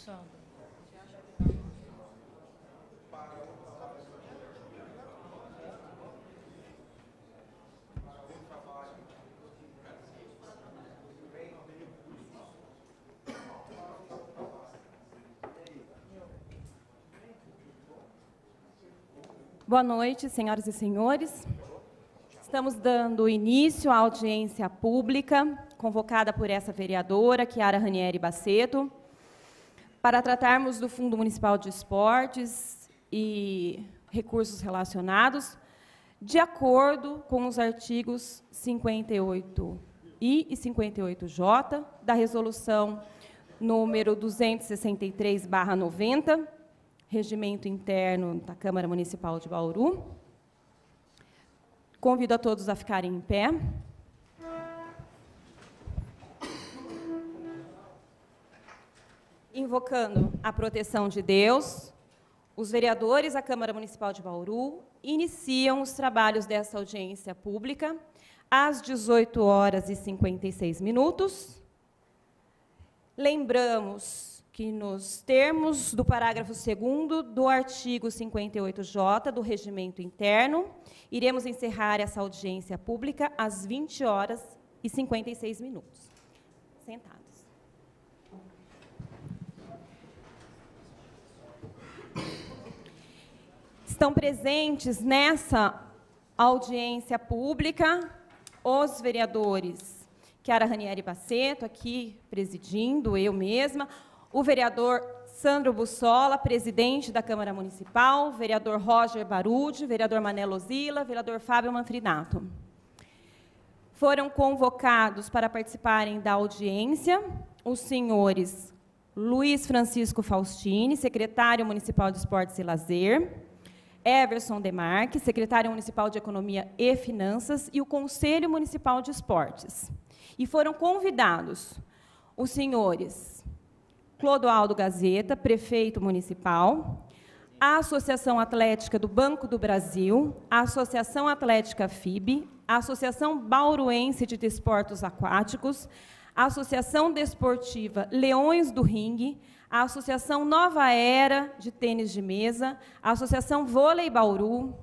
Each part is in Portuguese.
Sandra. Boa noite, senhoras e senhores. Estamos dando início à audiência pública, convocada por essa vereadora, Chiara Ranieri Basseto, para tratarmos do Fundo Municipal de Esportes e recursos relacionados, de acordo com os artigos 58-I e 58-J da Resolução número 263/90, Regimento Interno da Câmara Municipal de Bauru. Convido a todos a ficarem em pé. Invocando a proteção de Deus, os vereadores da Câmara Municipal de Bauru iniciam os trabalhos desta audiência pública às 18h56. Lembramos que, nos termos do parágrafo 2º do artigo 58J do Regimento Interno, iremos encerrar essa audiência pública às 20h56. Sentados. Estão presentes nessa audiência pública os vereadores Chiara Ranieri Basseto, aqui presidindo, eu mesma, o vereador Sandro Bussola, presidente da Câmara Municipal, vereador Roger Barudi, vereador Mané Lozila, vereador Fábio Manfrinato. Foram convocados para participarem da audiência os senhores Luiz Francisco Faustini, secretário municipal de Esportes e Lazer, Everson Demarque, secretário municipal de Economia e Finanças, e o Conselho Municipal de Esportes. E foram convidados os senhores Clodoaldo Gazeta, prefeito municipal, a Associação Atlética do Banco do Brasil, a Associação Atlética FIB, a Associação Bauruense de Desportos Aquáticos, a Associação Desportiva Leões do Ringue, a Associação Nova Era de Tênis de Mesa, a Associação Vôlei Bauru,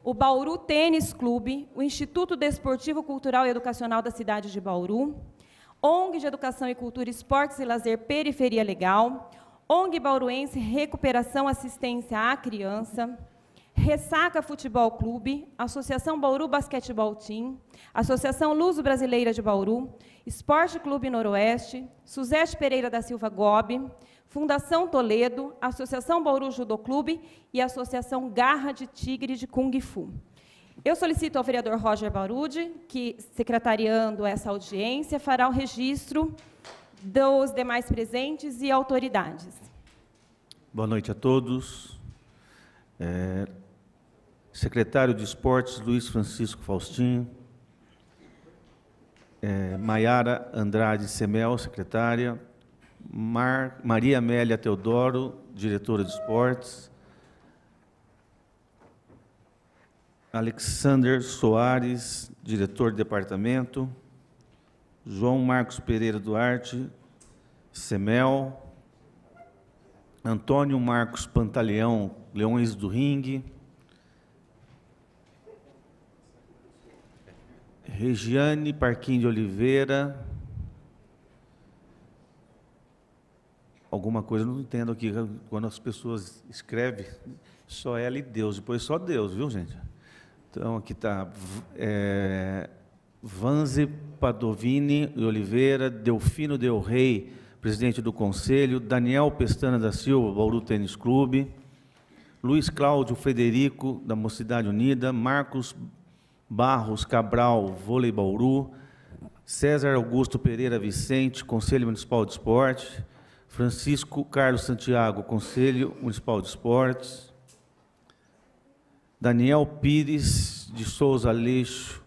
o Bauru Tênis Clube, o Instituto Desportivo Cultural e Educacional da cidade de Bauru, ONG de Educação e Cultura, Esportes e Lazer Periferia Legal, ONG Bauruense Recuperação Assistência à Criança, Ressaca Futebol Clube, Associação Bauru Basquetebol Team, Associação Luso Brasileira de Bauru, Esporte Clube Noroeste, Suzete Pereira da Silva Gobi, Fundação Toledo, Associação Bauru Judô Clube e Associação Garra de Tigre de Kung Fu. Eu solicito ao vereador Roger Barudi, que, secretariando essa audiência, fará o registro dos demais presentes e autoridades. Boa noite a todos. Secretário de Esportes, Luiz Francisco Faustini. Maiara Andrade Semel, secretária. Maria Amélia Teodoro, diretora de Esportes. Alexander Soares, diretor de departamento. João Marcos Pereira Duarte, Semel. Antônio Marcos Pantaleão, Leões do Ringue. Regiane Parquim de Oliveira. Alguma coisa eu não entendo aqui, quando as pessoas escrevem, só ela e Deus, depois só Deus, viu, gente? Então, aqui está Vanze Padovini de Oliveira, Delfino Del Rey, presidente do Conselho, Daniel Pestana da Silva, Bauru Tênis Clube, Luiz Cláudio Frederico, da Mocidade Unida, Marcos Barros Cabral, Vôlei Bauru, César Augusto Pereira Vicente, Conselho Municipal de Esporte, Francisco Carlos Santiago, Conselho Municipal de Esportes, Daniel Pires de Souza Aleixo,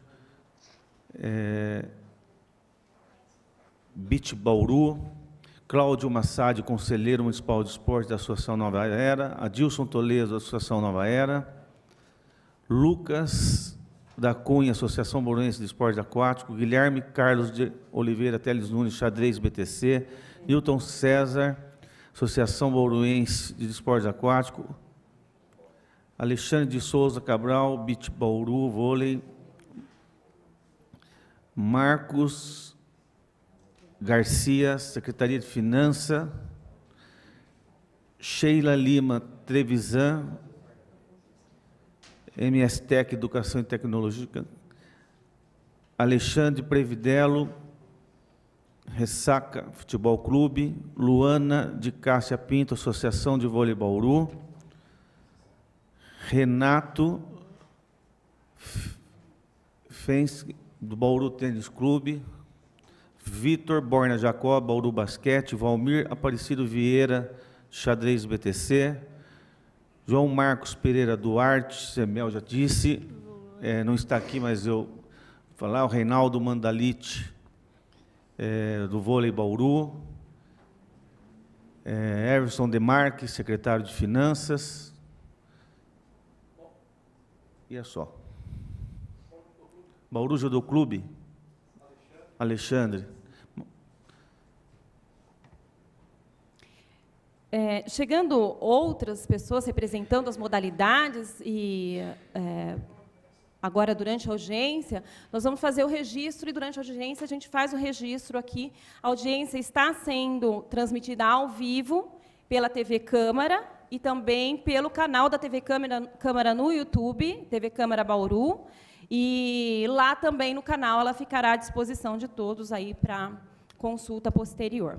Beach Bauru, Cláudio Massad, Conselheiro Municipal de Esportes da Associação Nova Era, Adilson Toledo, da Associação Nova Era, Lucas da Cunha, Associação Bauruense de Esporte Aquático, Guilherme Carlos de Oliveira Teles Nunes, Xadrez BTC, Newton César, Associação Bauruense de Esporte Aquático, Alexandre de Souza Cabral, Beach Bauru, vôlei, Marcos Garcia, Secretaria de Finanças, Sheila Lima Trevisan, MSTEC, Educação e Tecnologia, Alexandre Previdelo, Ressaca Futebol Clube, Luana de Cássia Pinto, Associação de Vôlei Bauru, Renato Fens, do Bauru Tênis Clube, Vitor Borna Jacó, Bauru Basquete, Valmir Aparecido Vieira, Xadrez BTC, João Marcos Pereira Duarte, Semel já disse, não está aqui, mas eu vou falar, o Reinaldo Mandalite, do Vôlei Bauru, Everson Demarque, secretário de Finanças, e é só. Bauru Judô Clube, Alexandre. Chegando outras pessoas representando as modalidades e agora, durante a audiência, nós vamos fazer o registro e, durante a audiência, a gente faz o registro aqui. A audiência está sendo transmitida ao vivo pela TV Câmara e também pelo canal da TV Câmara no YouTube, TV Câmara Bauru. E lá também no canal ela ficará à disposição de todos aí para consulta posterior.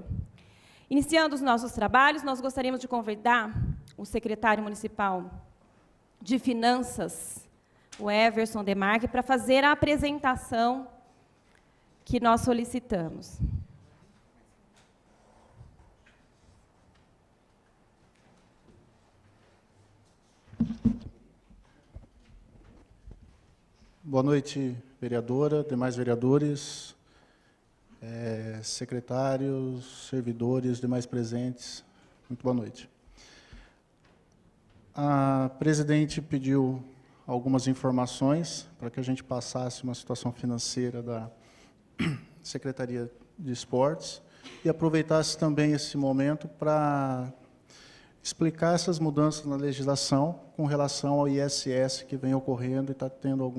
Iniciando os nossos trabalhos, nós gostaríamos de convidar o secretário municipal de Finanças, o Everson Demarque, para fazer a apresentação que nós solicitamos. Boa noite, vereadora, demais vereadores, secretários, servidores, demais presentes. Muito boa noite. A presidente pediu algumas informações para que a gente passasse uma situação financeira da Secretaria de Esportes e aproveitasse também esse momento para explicar essas mudanças na legislação com relação ao ISS que vem ocorrendo e está tendo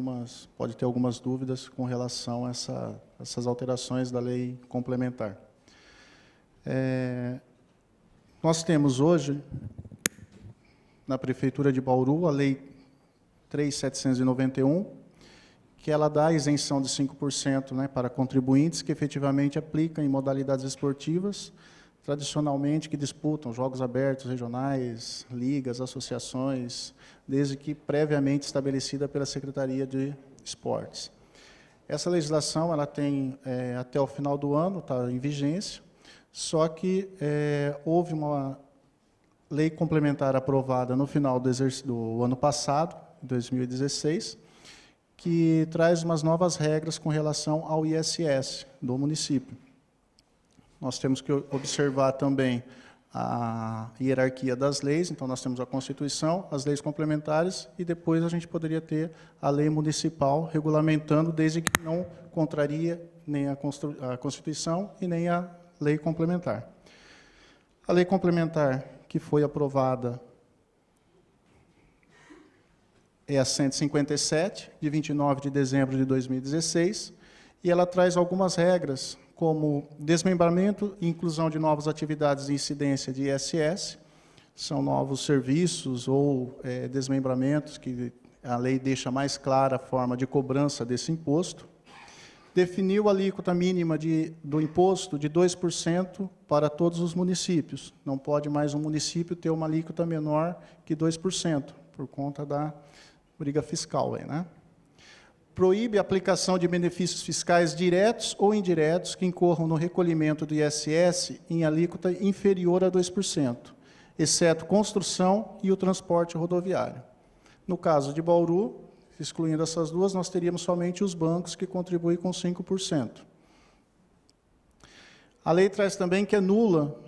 pode ter algumas dúvidas com relação a essas alterações da lei complementar. Nós temos hoje, na Prefeitura de Bauru, a Lei 3.791, que ela dá a isenção de 5%, né, para contribuintes que efetivamente aplicam em modalidades esportivas, tradicionalmente que disputam jogos abertos, regionais, ligas, associações, desde que previamente estabelecida pela Secretaria de Esportes. Essa legislação ela tem até o final do ano, está em vigência, só que houve uma lei complementar aprovada no final do ano passado, 2016, que traz umas novas regras com relação ao ISS do município. Nós temos que observar também a hierarquia das leis, então nós temos a Constituição, as leis complementares, e depois a gente poderia ter a lei municipal regulamentando, desde que não contraria nem a Constituição e nem a lei complementar. A lei complementar que foi aprovada é a 157, de 29 de dezembro de 2016, e ela traz algumas regras, como desmembramento e inclusão de novas atividades de incidência de ISS, são novos serviços ou desmembramentos que a lei deixa mais clara a forma de cobrança desse imposto. Definiu a alíquota mínima do imposto de 2% para todos os municípios. Não pode mais um município ter uma alíquota menor que 2%, por conta da briga fiscal, né? Proíbe a aplicação de benefícios fiscais diretos ou indiretos que incorram no recolhimento do ISS em alíquota inferior a 2%, exceto construção e o transporte rodoviário. No caso de Bauru, excluindo essas duas, nós teríamos somente os bancos que contribuem com 5%. A lei traz também que anula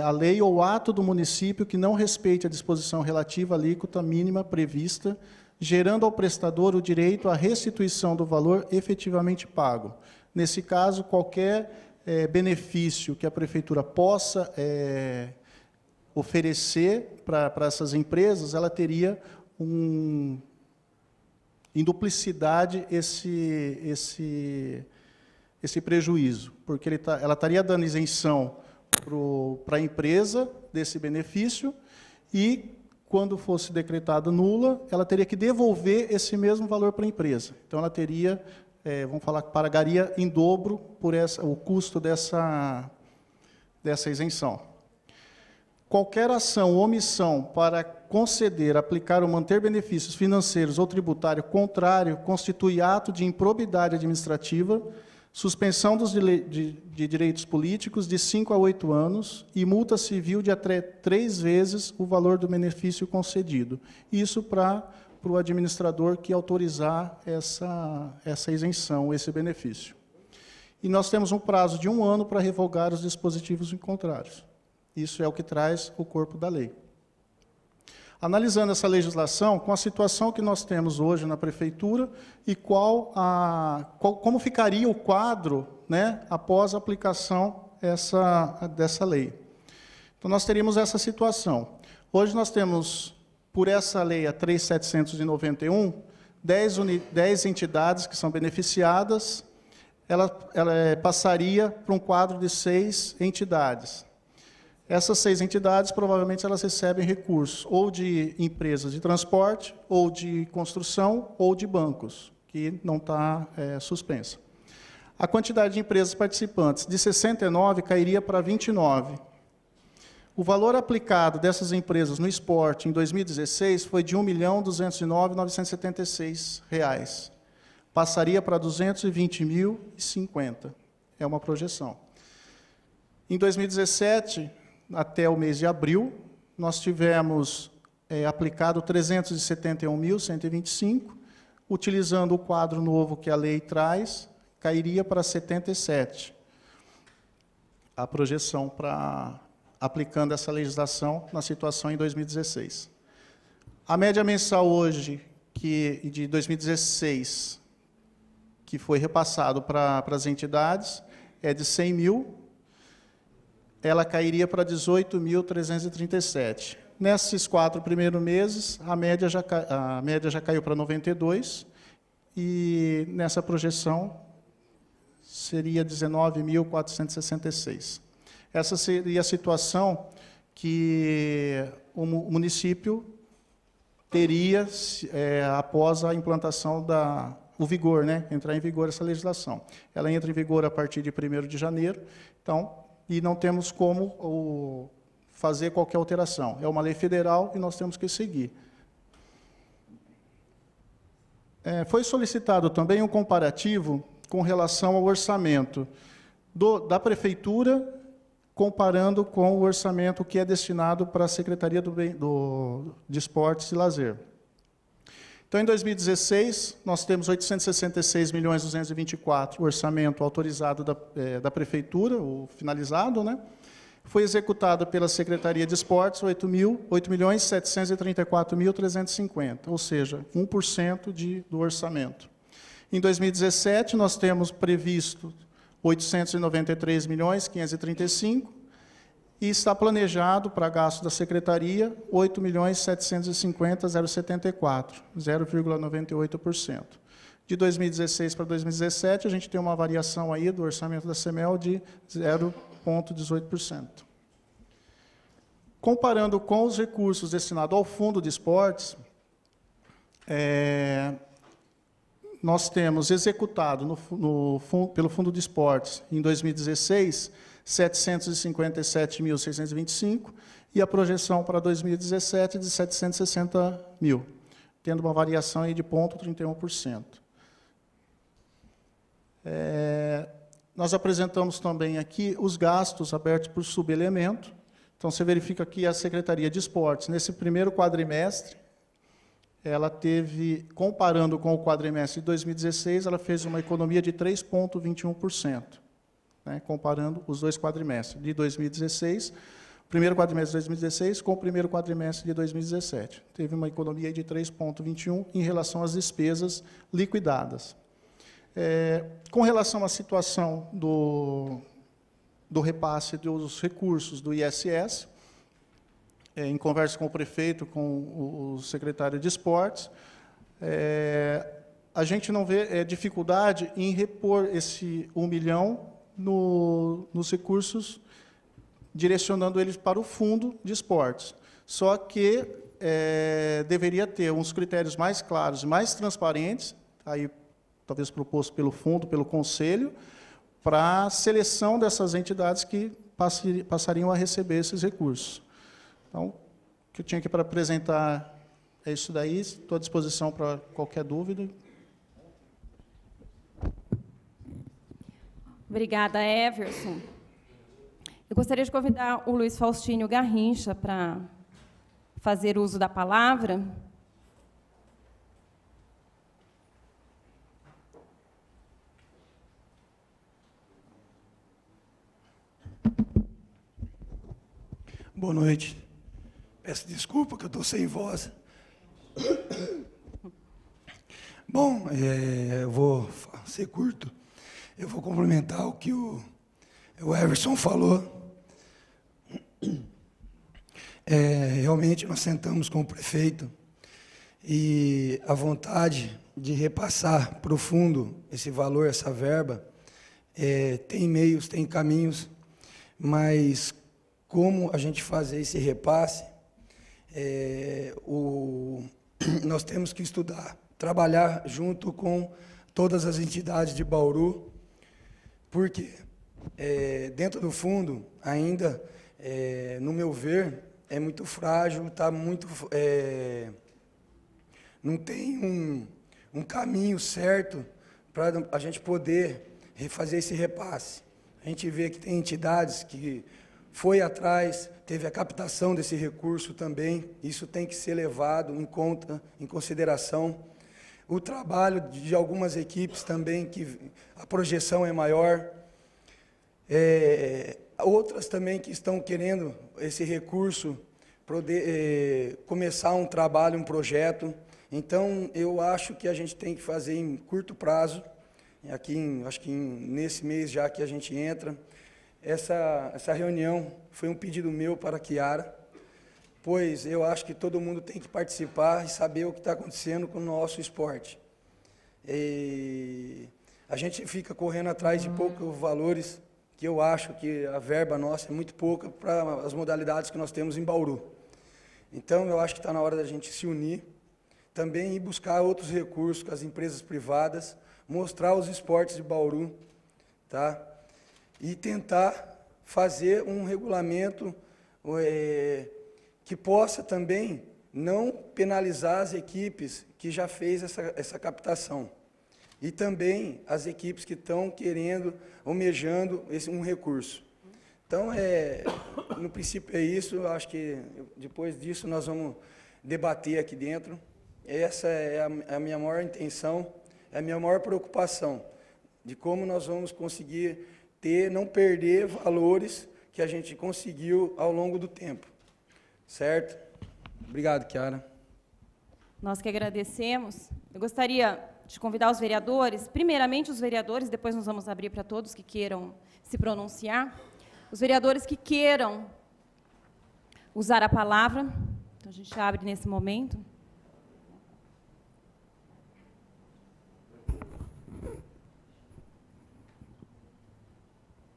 a lei ou ato do município que não respeite a disposição relativa à alíquota mínima prevista, gerando ao prestador o direito à restituição do valor efetivamente pago. Nesse caso, qualquer benefício que a prefeitura possa oferecer para essas empresas, ela teria em duplicidade esse prejuízo, porque ela estaria dando isenção para a empresa desse benefício e, quando fosse decretada nula, ela teria que devolver esse mesmo valor para a empresa. Então, ela teria, vamos falar, que pagaria em dobro por o custo dessa isenção. Qualquer ação ou omissão para conceder, aplicar ou manter benefícios financeiros ou tributários contrário constitui ato de improbidade administrativa, suspensão de direitos políticos de 5 a 8 anos e multa civil de até 3 vezes o valor do benefício concedido. Isso para o administrador que autorizar essa isenção, esse benefício. E nós temos um prazo de 1 ano para revogar os dispositivos contrários. Isso é o que traz o corpo da lei. Analisando essa legislação, com a situação que nós temos hoje na Prefeitura e como ficaria o quadro, né, após a aplicação dessa lei. Então, nós teríamos essa situação. Hoje nós temos, por essa lei, a 3.791, 10 entidades que são beneficiadas, ela passaria para um quadro de 6 entidades. Essas 6 entidades, provavelmente, elas recebem recursos ou de empresas de transporte, ou de construção, ou de bancos, que não está suspensa. A quantidade de empresas participantes de 69 cairia para 29. O valor aplicado dessas empresas no esporte em 2016 foi de R$ 1.209.976. Passaria para R$ 220.050. É uma projeção. Em 2017... até o mês de abril, nós tivemos aplicado 371.125, utilizando o quadro novo que a lei traz, cairia para 77. A projeção aplicando essa legislação na situação em 2016. A média mensal hoje, de 2016, que foi repassado para as entidades, é de 100 mil, ela cairia para 18.337. Nesses 4 primeiros meses, a média já caiu para 92, e nessa projeção seria 19.466. Essa seria a situação que o município teria após a implantação o vigor, né? Entrar em vigor essa legislação. Ela entra em vigor a partir de 1º de janeiro, então, e não temos como fazer qualquer alteração. É uma lei federal e nós temos que seguir. Foi solicitado também um comparativo com relação ao orçamento da Prefeitura, comparando com o orçamento que é destinado para a Secretaria de Esportes e Lazer. Então, em 2016, nós temos 866.224.000 orçamento autorizado da Prefeitura, o finalizado, né? Foi executado pela Secretaria de Esportes 8.734.350, ou seja, 1% do orçamento. Em 2017, nós temos previsto 893.535.000 e está planejado para gasto da Secretaria 8.750.074, 0,98%. De 2016 para 2017, a gente tem uma variação aí do orçamento da CEMEL de 0,18%. Comparando com os recursos destinados ao Fundo de Esportes, nós temos executado pelo Fundo de Esportes, em 2016, 757.625, e a projeção para 2017 de 760.000, tendo uma variação aí de 0,31%. Nós apresentamos também aqui os gastos abertos por subelemento. Então, você verifica aqui a Secretaria de Esportes, nesse primeiro quadrimestre, ela teve, comparando com o quadrimestre de 2016, ela fez uma economia de 3,21%. Né, comparando os 2 quadrimestres de 2016, o primeiro quadrimestre de 2016 com o primeiro quadrimestre de 2017. Teve uma economia de 3,21% em relação às despesas liquidadas. Com relação à situação do repasse dos recursos do ISS, em conversa com o prefeito, com o secretário de Esportes, a gente não vê dificuldade em repor esse 1 milhão nos recursos, direcionando eles para o fundo de esportes. Só que deveria ter uns critérios mais claros e mais transparentes, aí talvez proposto pelo fundo, pelo conselho, para a seleção dessas entidades que passariam a receber esses recursos. Então, o que eu tinha aqui para apresentar é isso daí. Estou à disposição para qualquer dúvida. Obrigada, Everson. Eu gostaria de convidar o Luiz Faustínio Garrincha para fazer uso da palavra. Boa noite. Peço desculpa que eu estou sem voz. Bom, eu vou ser curto. Eu vou complementar o que o Everson falou. Realmente, nós sentamos com o prefeito e a vontade de repassar para o fundo esse valor, essa verba, tem meios, tem caminhos, mas como a gente fazer esse repasse, nós temos que estudar, trabalhar junto com todas as entidades de Bauru, porque dentro do fundo, ainda, no meu ver, é muito frágil, não tem um caminho certo para a gente poder fazer esse repasse. A gente vê que tem entidades que foi atrás, teve a captação desse recurso também, isso tem que ser levado em conta, em consideração. O trabalho de algumas equipes também, que a projeção é maior. Outras também que estão querendo esse recurso, poder começar um trabalho, um projeto. Então, eu acho que a gente tem que fazer em curto prazo, acho que nesse mês já que a gente entra. Essa reunião foi um pedido meu para a Chiara, pois eu acho que todo mundo tem que participar e saber o que está acontecendo com o nosso esporte. A gente fica correndo atrás de poucos valores, que eu acho que a verba nossa é muito pouca para as modalidades que nós temos em Bauru. Então, eu acho que está na hora da gente se unir, também ir buscar outros recursos com as empresas privadas, mostrar os esportes de Bauru, tá? E tentar fazer um regulamento que possa também não penalizar as equipes que já fez essa captação. E também as equipes que estão querendo, almejando um recurso. Então, no princípio é isso, eu acho que depois disso nós vamos debater aqui dentro. Essa é a minha maior intenção, é a minha maior preocupação, de como nós vamos conseguir não perder valores que a gente conseguiu ao longo do tempo. Certo? Obrigado, Chiara. Nós que agradecemos. Eu gostaria de convidar os vereadores, primeiramente os vereadores, depois nós vamos abrir para todos que queiram se pronunciar. Os vereadores que queiram usar a palavra, então a gente abre nesse momento.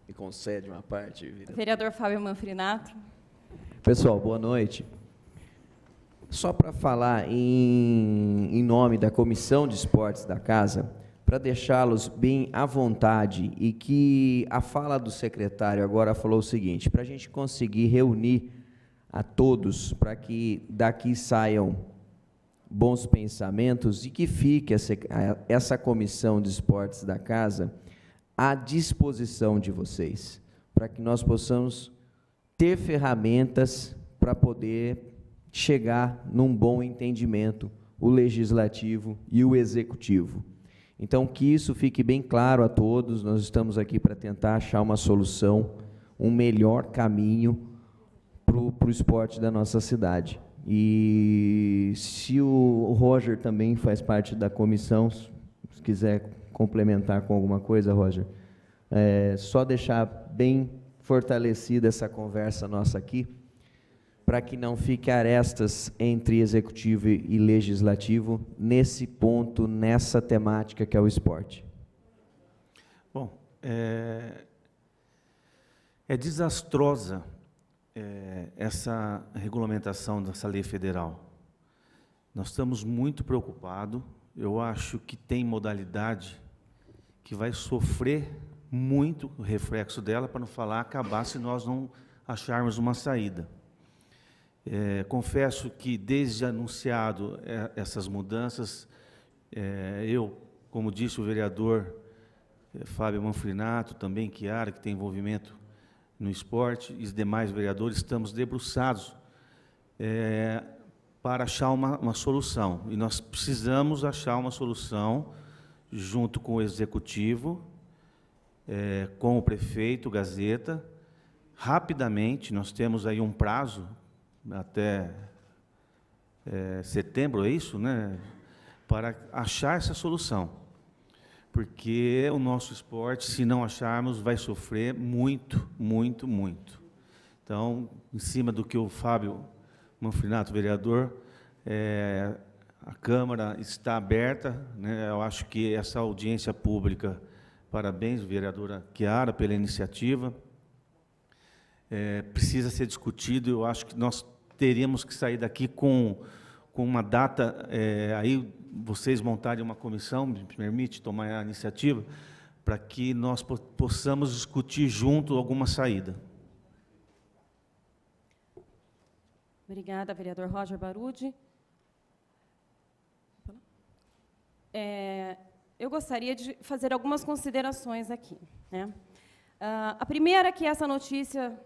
Me concede uma parte, vereador. Vereador Fábio Manfrinato. Pessoal, boa noite. Só para falar em nome da Comissão de Esportes da Casa, para deixá-los bem à vontade, e que a fala do secretário agora falou o seguinte, para a gente conseguir reunir a todos, para que daqui saiam bons pensamentos e que fique essa Comissão de Esportes da Casa à disposição de vocês, para que nós possamos ter ferramentas para poder chegar num bom entendimento, o legislativo e o executivo. Então, que isso fique bem claro a todos, nós estamos aqui para tentar achar uma solução, um melhor caminho para o esporte da nossa cidade. E se o Roger também faz parte da comissão, se quiser complementar com alguma coisa, Roger, só deixar bem fortalecida essa conversa nossa aqui, para que não fique arestas entre executivo e legislativo nesse ponto, nessa temática que é o esporte. Bom, é desastrosa essa regulamentação dessa lei federal. Nós estamos muito preocupados. Eu acho que tem modalidade que vai sofrer muito o reflexo dela, para não falar acabar, se nós não acharmos uma saída. Confesso que, desde anunciado essas mudanças, eu, como disse o vereador Fábio Manfrinato, também Chiara, que tem envolvimento no esporte, e os demais vereadores, estamos debruçados para achar uma solução. E nós precisamos achar uma solução junto com o Executivo, com o prefeito, Gazeta, rapidamente. Nós temos aí um prazo, até setembro, é isso, né? Para achar essa solução. Porque o nosso esporte, se não acharmos, vai sofrer muito, muito, muito. Então, em cima do que o Fábio Manfrinato, vereador, a Câmara está aberta, né? Eu acho que essa audiência pública, parabéns, vereadora Chiara, pela iniciativa, precisa ser discutido. Eu acho que nós teríamos que sair daqui com uma data, aí vocês montarem uma comissão, me permite tomar a iniciativa, para que nós possamos discutir junto alguma saída. Obrigada, vereador Roger Barudy. Eu gostaria de fazer algumas considerações aqui, né? A primeira é que essa notícia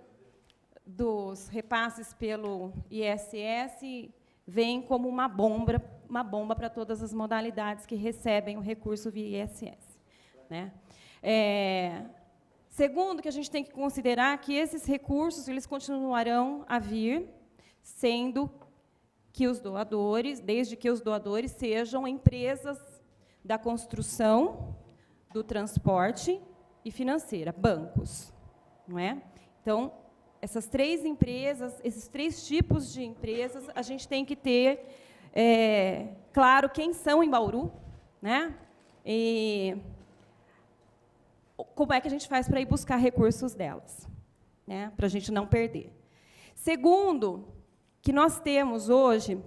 dos repasses pelo ISS vem como uma bomba para todas as modalidades que recebem o recurso via ISS, né? Segundo, que a gente tem que considerar que esses recursos eles continuarão a vir, sendo que os doadores, desde que os doadores sejam empresas da construção, do transporte e financeira, bancos, não é? Então, essas três empresas, esses três tipos de empresas, a gente tem que ter claro quem são em Bauru, né? E como é que a gente faz para ir buscar recursos delas, né? Para a gente não perder. Segundo, que nós temos hoje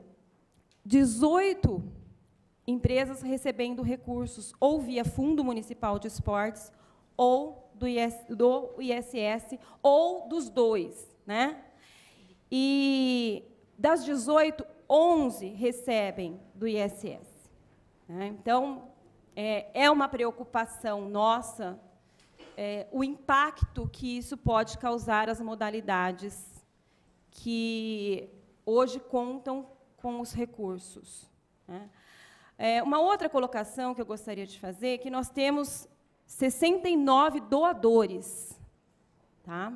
18 empresas recebendo recursos ou via Fundo Municipal de Esportes, ou do ISS, ou dos dois, né? E das 18, 11 recebem do ISS, né? Então, é uma preocupação nossa o impacto que isso pode causar às modalidades que hoje contam com os recursos, né? Uma outra colocação que eu gostaria de fazer é que nós temos 69 doadores, tá?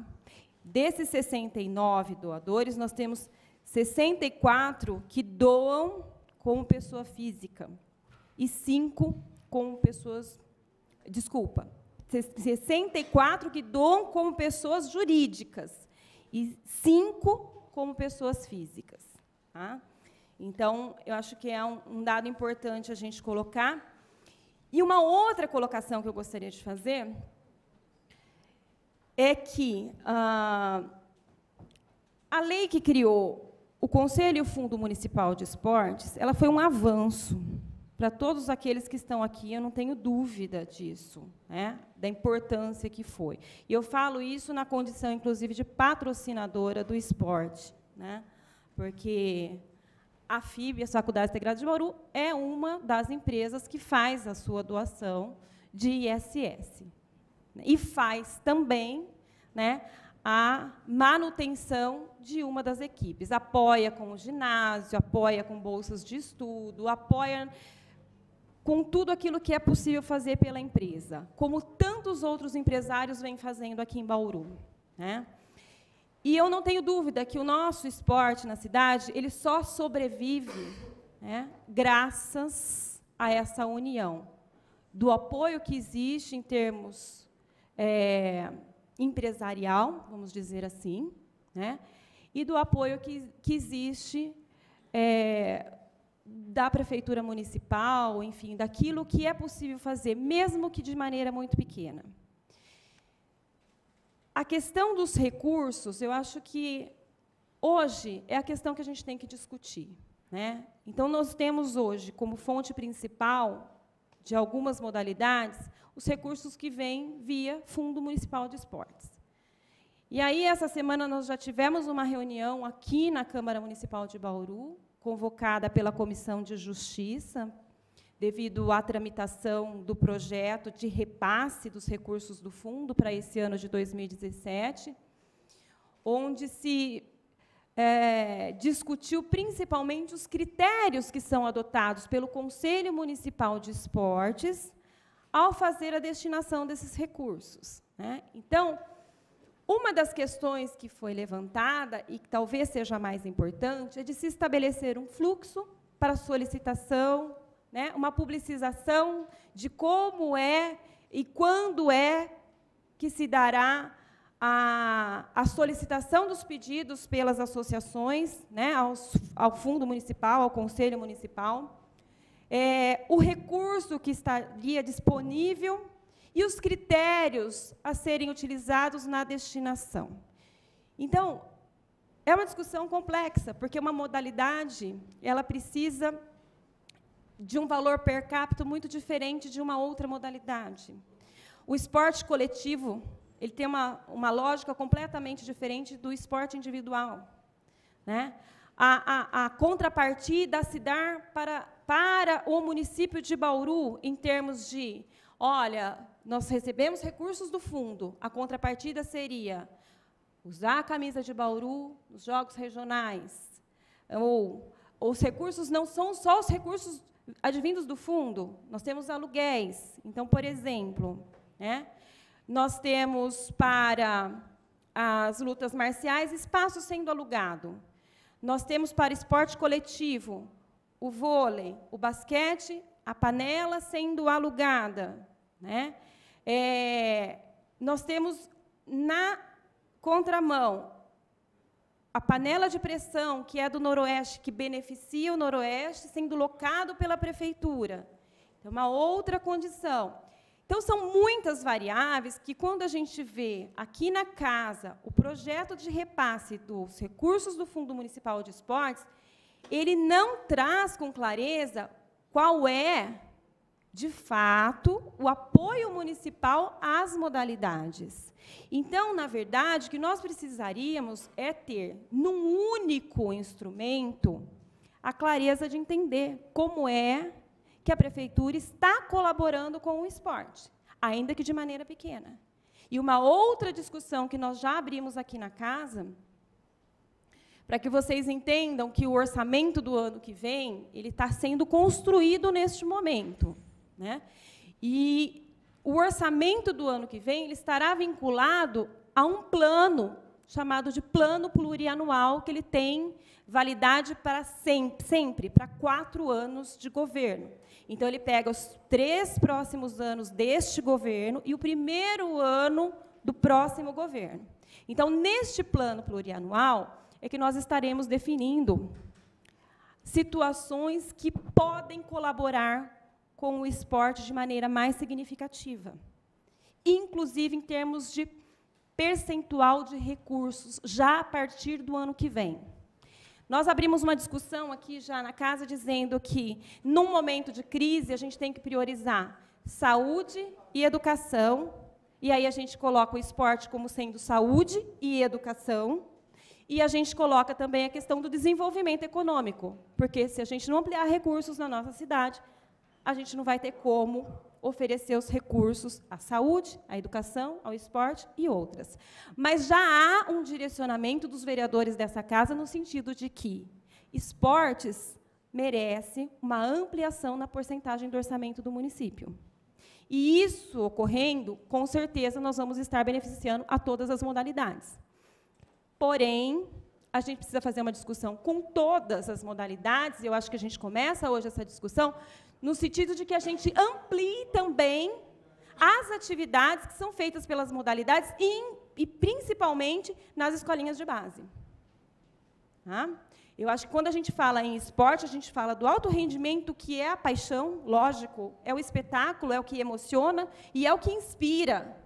Desses 69 doadores, nós temos 64 que doam como pessoa física e 5 como pessoas... Desculpa, 64 que doam como pessoas jurídicas e 5 como pessoas físicas, tá? Então, eu acho que é um dado importante a gente colocar. E uma outra colocação que eu gostaria de fazer é que a lei que criou o Conselho e o Fundo Municipal de Esportes, ela foi um avanço para todos aqueles que estão aqui, eu não tenho dúvida disso, né, da importância que foi. E eu falo isso na condição, inclusive, de patrocinadora do esporte, né, porque a FIB, a Faculdade Integrada de Bauru, é uma das empresas que faz a sua doação de ISS. E faz também, né, a manutenção de uma das equipes. Apoia com o ginásio, apoia com bolsas de estudo, apoia com tudo aquilo que é possível fazer pela empresa, como tantos outros empresários vêm fazendo aqui em Bauru, né? E eu não tenho dúvida que o nosso esporte na cidade ele só sobrevive, né, graças a essa união, do apoio que existe em termos empresarial, vamos dizer assim, né? E do apoio que existe da Prefeitura Municipal, enfim, daquilo que é possível fazer, mesmo que de maneira muito pequena. A questão dos recursos, eu acho que, hoje, é a questão que a gente tem que discutir, né? Então, nós temos hoje, como fonte principal de algumas modalidades, os recursos que vêm via Fundo Municipal de Esportes. E aí, essa semana, nós já tivemos uma reunião aqui na Câmara Municipal de Bauru, convocada pela Comissão de Justiça, devido à tramitação do projeto de repasse dos recursos do fundo para esse ano de 2017, onde se discutiu principalmente os critérios que são adotados pelo Conselho Municipal de Esportes ao fazer a destinação desses recursos, né? Então, uma das questões que foi levantada, e que talvez seja a mais importante, é de se estabelecer um fluxo para solicitação, né, uma publicização de como é e quando é que se dará a solicitação dos pedidos pelas associações, né, ao Fundo Municipal, ao Conselho Municipal, o recurso que estaria disponível e os critérios a serem utilizados na destinação. Então, é uma discussão complexa, porque uma modalidade ela precisa de um valor per capita muito diferente de uma outra modalidade. O esporte coletivo ele tem uma lógica completamente diferente do esporte individual, né? A contrapartida a se dar para o município de Bauru, em termos de, olha, nós recebemos recursos do fundo, a contrapartida seria usar a camisa de Bauru nos jogos regionais, ou os recursos não são só os recursos advindos do fundo, nós temos aluguéis. Então, por exemplo, né, nós temos para as lutas marciais espaço sendo alugado. Nós temos para esporte coletivo o vôlei, o basquete, a panela sendo alugada, né? Nós temos na contramão a panela de pressão, que é do Noroeste, que beneficia o Noroeste, sendo locado pela Prefeitura. Então, uma outra condição. Então, são muitas variáveis que, quando a gente vê aqui na casa o projeto de repasse dos recursos do Fundo Municipal de Esportes, ele não traz com clareza qual é, de fato, o apoio municipal às modalidades. Então, na verdade, o que nós precisaríamos é ter, num único instrumento, a clareza de entender como é que a Prefeitura está colaborando com o esporte, ainda que de maneira pequena. E uma outra discussão que nós já abrimos aqui na casa, para que vocês entendam que o orçamento do ano que vem ele está sendo construído neste momento, né? E o orçamento do ano que vem ele estará vinculado a um plano chamado de plano plurianual, que ele tem validade para sempre, para 4 anos de governo. Então, ele pega os 3 próximos anos deste governo e o primeiro ano do próximo governo. Então, neste plano plurianual, é que nós estaremos definindo situações que podem colaborar com o esporte de maneira mais significativa, inclusive em termos de percentual de recursos, já a partir do ano que vem. Nós abrimos uma discussão aqui já na casa, dizendo que, num momento de crise, a gente tem que priorizar saúde e educação, e aí a gente coloca o esporte como sendo saúde e educação, e a gente coloca também a questão do desenvolvimento econômico, porque, se a gente não ampliar recursos na nossa cidade, a gente não vai ter como oferecer os recursos à saúde, à educação, ao esporte e outras. Mas já há um direcionamento dos vereadores dessa casa no sentido de que esportes merece uma ampliação na porcentagem do orçamento do município. E isso ocorrendo, com certeza, nós vamos estar beneficiando a todas as modalidades. Porém, a gente precisa fazer uma discussão com todas as modalidades, e eu acho que a gente começa hoje essa discussão no sentido de que a gente amplie também as atividades que são feitas pelas modalidades e principalmente nas escolinhas de base. Tá? Eu acho que quando a gente fala em esporte, a gente fala do alto rendimento, que é a paixão, lógico, é o espetáculo, é o que emociona e é o que inspira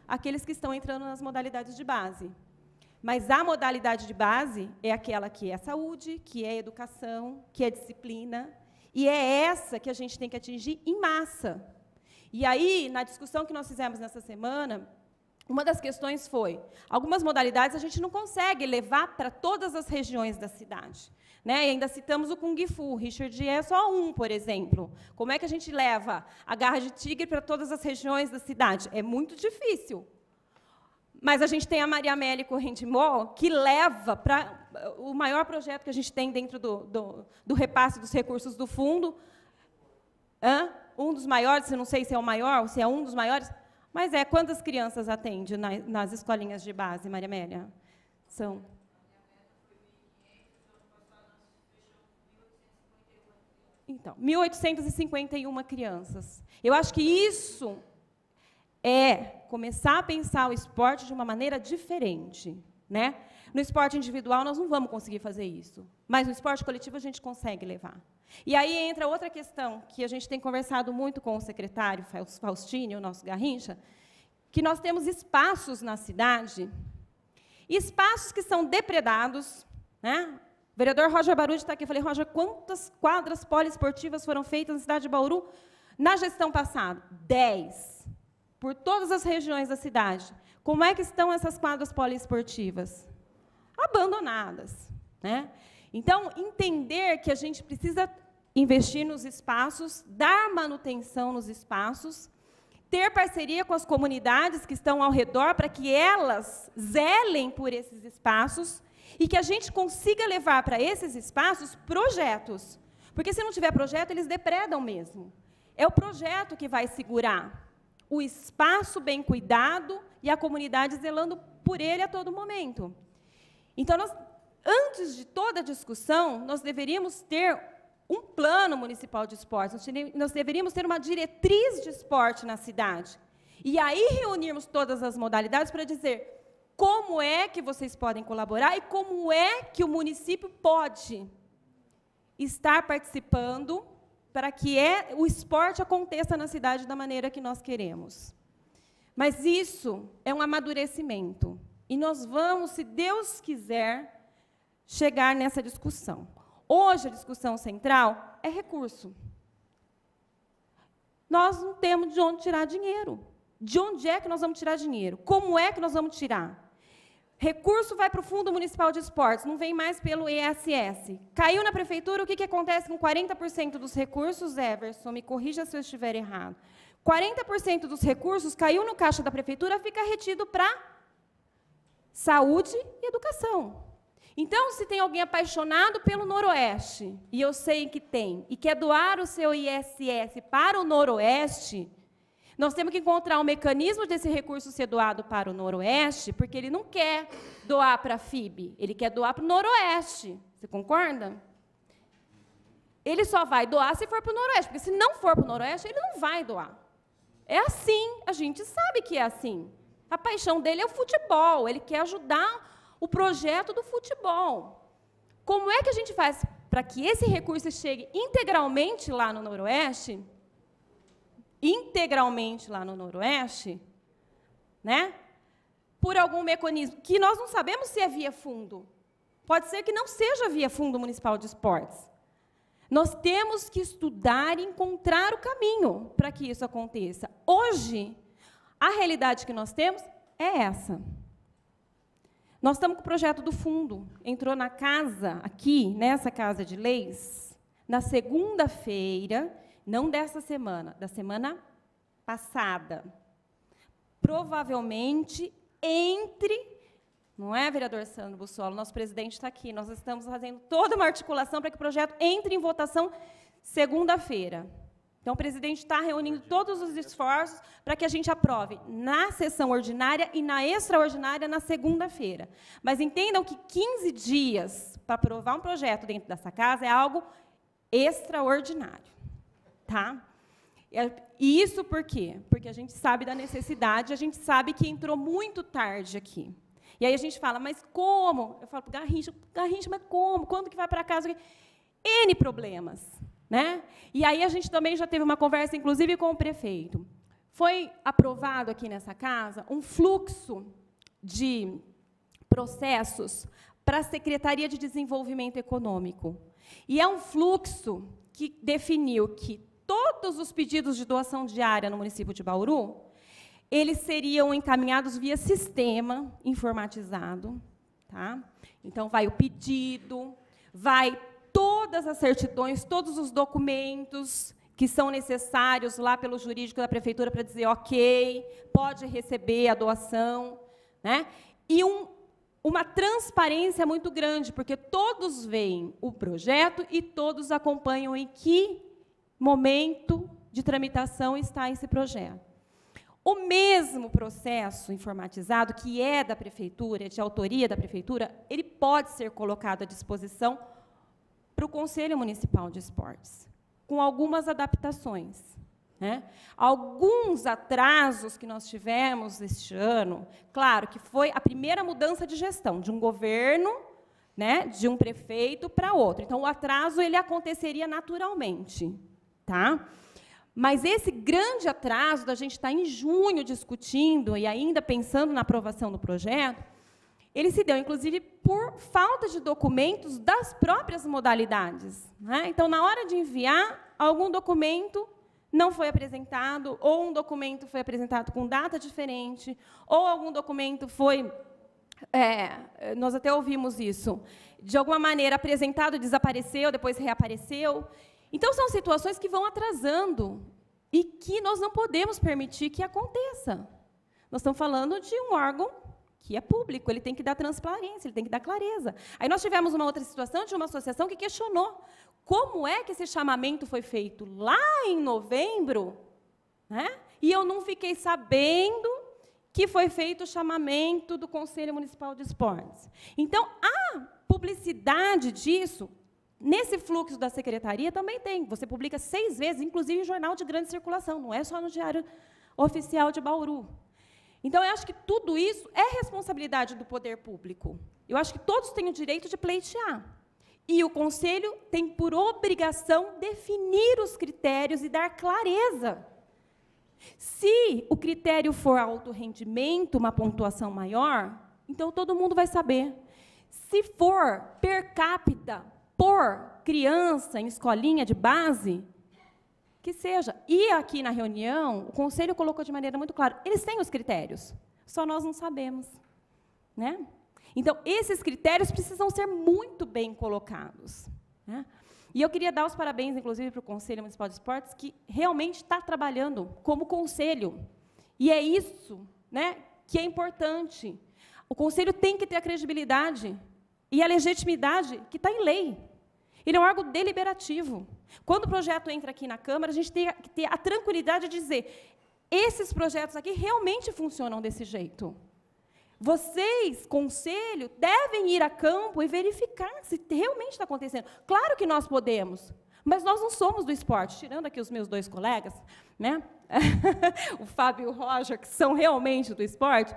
aqueles que estão entrando nas modalidades de base. Mas a modalidade de base é aquela que é saúde, que é educação, que é disciplina, e é essa que a gente tem que atingir em massa. E aí, na discussão que nós fizemos nessa semana, uma das questões foi, algumas modalidades a gente não consegue levar para todas as regiões da cidade. Né? E ainda citamos o Kung Fu, Richard é só um, por exemplo. Como é que a gente leva a garra de tigre para todas as regiões da cidade? É muito difícil. Mas a gente tem a Maria Amélia Corrente-Mó, que leva para o maior projeto que a gente tem dentro do repasse dos recursos do fundo. Um dos maiores, não sei se é o maior, se é um dos maiores, mas quantas crianças atende nas escolinhas de base, Maria Amélia? São... Então, 1.851 crianças. Eu acho que isso é começar a pensar o esporte de uma maneira diferente. Né? No esporte individual, nós não vamos conseguir fazer isso. Mas no esporte coletivo, a gente consegue levar. E aí entra outra questão, que a gente tem conversado muito com o secretário Faustini, o nosso Garrincha, que nós temos espaços na cidade, espaços que são depredados. Né? O vereador Roger Baruch está aqui. Eu falei, Roger, quantas quadras poliesportivas foram feitas na cidade de Bauru na gestão passada? 10. Por todas as regiões da cidade. Como é que estão essas quadras poliesportivas? Abandonadas. Né? Então, entender que a gente precisa investir nos espaços, dar manutenção nos espaços, ter parceria com as comunidades que estão ao redor para que elas zelem por esses espaços e que a gente consiga levar para esses espaços projetos. Porque, se não tiver projeto, eles depredam mesmo. É o projeto que vai segurar o espaço bem cuidado e a comunidade zelando por ele a todo momento. Então, antes de toda a discussão, nós deveríamos ter um plano municipal de esporte, nós deveríamos ter uma diretriz de esporte na cidade. E aí reunirmos todas as modalidades para dizer como é que vocês podem colaborar e como é que o município pode estar participando para que o esporte aconteça na cidade da maneira que nós queremos. Mas isso é um amadurecimento. E nós vamos, se Deus quiser, chegar nessa discussão. Hoje, a discussão central é recurso. Nós não temos de onde tirar dinheiro. De onde é que nós vamos tirar dinheiro? Como é que nós vamos tirar? Recurso vai para o Fundo Municipal de Esportes, não vem mais pelo ESS. Caiu na prefeitura, o que acontece com 40% dos recursos, Everson? Me corrija se eu estiver errado. 40% dos recursos caiu no caixa da prefeitura, fica retido para saúde e educação. Então, se tem alguém apaixonado pelo Noroeste, e eu sei que tem, e quer doar o seu ISS para o Noroeste, nós temos que encontrar um mecanismo desse recurso ser doado para o Noroeste, porque ele não quer doar para a FIB, ele quer doar para o Noroeste. Você concorda? Ele só vai doar se for para o Noroeste, porque se não for para o Noroeste, ele não vai doar. É assim, a gente sabe que é assim. A paixão dele é o futebol, ele quer ajudar o projeto do futebol. Como é que a gente faz para que esse recurso chegue integralmente lá no Noroeste? Integralmente lá no Noroeste, né? Por algum mecanismo, que nós não sabemos se é via fundo. Pode ser que não seja via Fundo Municipal de Esportes. Nós temos que estudar e encontrar o caminho para que isso aconteça. Hoje, a realidade que nós temos é essa. Nós estamos com o projeto do fundo. Entrou na casa, aqui, nessa Casa de Leis, na segunda-feira, não dessa semana, da semana passada. Provavelmente não é, vereador Sandro Bussolo? Nosso presidente está aqui. Nós estamos fazendo toda uma articulação para que o projeto entre em votação segunda-feira. Então, o presidente está reunindo todos os esforços para que a gente aprove na sessão ordinária e na extraordinária na segunda-feira. Mas entendam que 15 dias para aprovar um projeto dentro dessa casa é algo extraordinário. Tá? E isso por quê? Porque a gente sabe da necessidade, a gente sabe que entrou muito tarde aqui. E aí a gente fala, mas como? Eu falo para o Garrincha, mas como? Quando que vai para casa? N problemas. Né? E aí a gente também já teve uma conversa, inclusive, com o prefeito. Foi aprovado aqui nessa casa um fluxo de processos para a Secretaria de Desenvolvimento Econômico. E é um fluxo que definiu que todos os pedidos de doação diária no município de Bauru, eles seriam encaminhados via sistema informatizado. Tá? Então, vai o pedido, vai todas as certidões, todos os documentos que são necessários lá pelo jurídico da prefeitura para dizer, ok, pode receber a doação. Né? E uma transparência muito grande, porque todos veem o projeto e todos acompanham em que momento de tramitação está esse projeto. O mesmo processo informatizado, que é da prefeitura, de autoria da prefeitura, ele pode ser colocado à disposição para o Conselho Municipal de Esportes, com algumas adaptações. Né? Alguns atrasos que nós tivemos este ano, claro, que foi a primeira mudança de gestão, de um governo, né, de um prefeito para outro. Então, o atraso ele aconteceria naturalmente. Tá? Mas esse grande atraso da gente estar em junho discutindo e ainda pensando na aprovação do projeto, ele se deu, inclusive, por falta de documentos das próprias modalidades. Né? Então, na hora de enviar, algum documento não foi apresentado, ou um documento foi apresentado com data diferente, ou algum documento foi... nós até ouvimos isso. De alguma maneira, apresentado, desapareceu, depois reapareceu. Então, são situações que vão atrasando e que nós não podemos permitir que aconteça. Nós estamos falando de um órgão que é público, ele tem que dar transparência, ele tem que dar clareza. Aí nós tivemos uma outra situação de uma associação que questionou como é que esse chamamento foi feito lá em novembro, né? E eu não fiquei sabendo que foi feito o chamamento do Conselho Municipal de Esportes. Então, a publicidade disso, nesse fluxo da secretaria, também tem. Você publica 6 vezes, inclusive em jornal de grande circulação, não é só no Diário Oficial de Bauru. Então, eu acho que tudo isso é responsabilidade do poder público. Eu acho que todos têm o direito de pleitear. E o Conselho tem por obrigação definir os critérios e dar clareza. Se o critério for alto rendimento, uma pontuação maior, então todo mundo vai saber. Se for per capita, por criança, em escolinha de base, que seja. E aqui na reunião, o Conselho colocou de maneira muito clara, eles têm os critérios, só nós não sabemos. Né? Então, esses critérios precisam ser muito bem colocados. Né? E eu queria dar os parabéns, inclusive, para o Conselho Municipal de Esportes, que realmente está trabalhando como conselho. E é isso, né, que é importante. O Conselho tem que ter a credibilidade e a legitimidade que está em lei. Ele é um órgão deliberativo. Quando o projeto entra aqui na Câmara, a gente tem que ter a tranquilidade de dizer esses projetos aqui realmente funcionam desse jeito. Vocês, Conselho, devem ir a campo e verificar se realmente está acontecendo. Claro que nós podemos, mas nós não somos do esporte. Tirando aqui os meus 2 colegas, né? O Fábio e o Roger, que são realmente do esporte,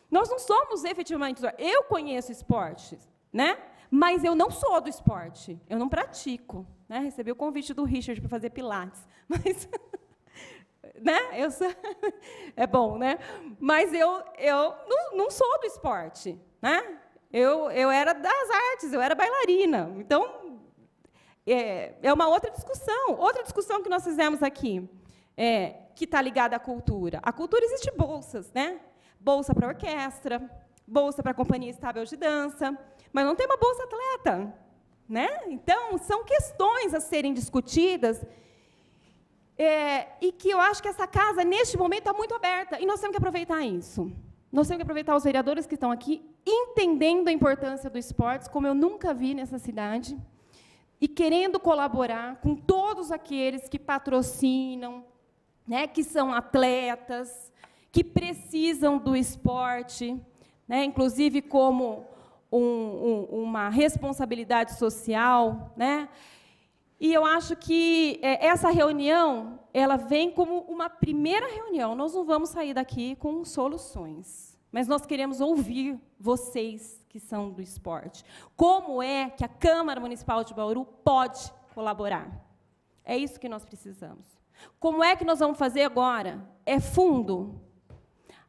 nós não somos efetivamente do esporte. Eu conheço esporte, né? Mas eu não sou do esporte, eu não pratico. Né? Recebi o convite do Richard para fazer pilates, mas... né? É bom, né? Mas eu não sou do esporte. Né? Eu era das artes, eu era bailarina. Então, é uma outra discussão. Outra discussão que nós fizemos aqui, que está ligada à cultura. A cultura existe bolsas, né? Bolsa para orquestra, bolsa para companhia estável de dança, mas não tem uma bolsa atleta. Né? Então, são questões a serem discutidas e que eu acho que essa casa, neste momento, está muito aberta, e nós temos que aproveitar isso. Nós temos que aproveitar os vereadores que estão aqui, entendendo a importância do esporte, como eu nunca vi nessa cidade, e querendo colaborar com todos aqueles que patrocinam, né, que são atletas, que precisam do esporte, né, inclusive como uma responsabilidade social, né? E eu acho que essa reunião, ela vem como uma primeira reunião. Nós não vamos sair daqui com soluções, mas nós queremos ouvir vocês que são do esporte. Como é que a Câmara Municipal de Bauru pode colaborar? É isso que nós precisamos. Como é que nós vamos fazer agora? É fundo?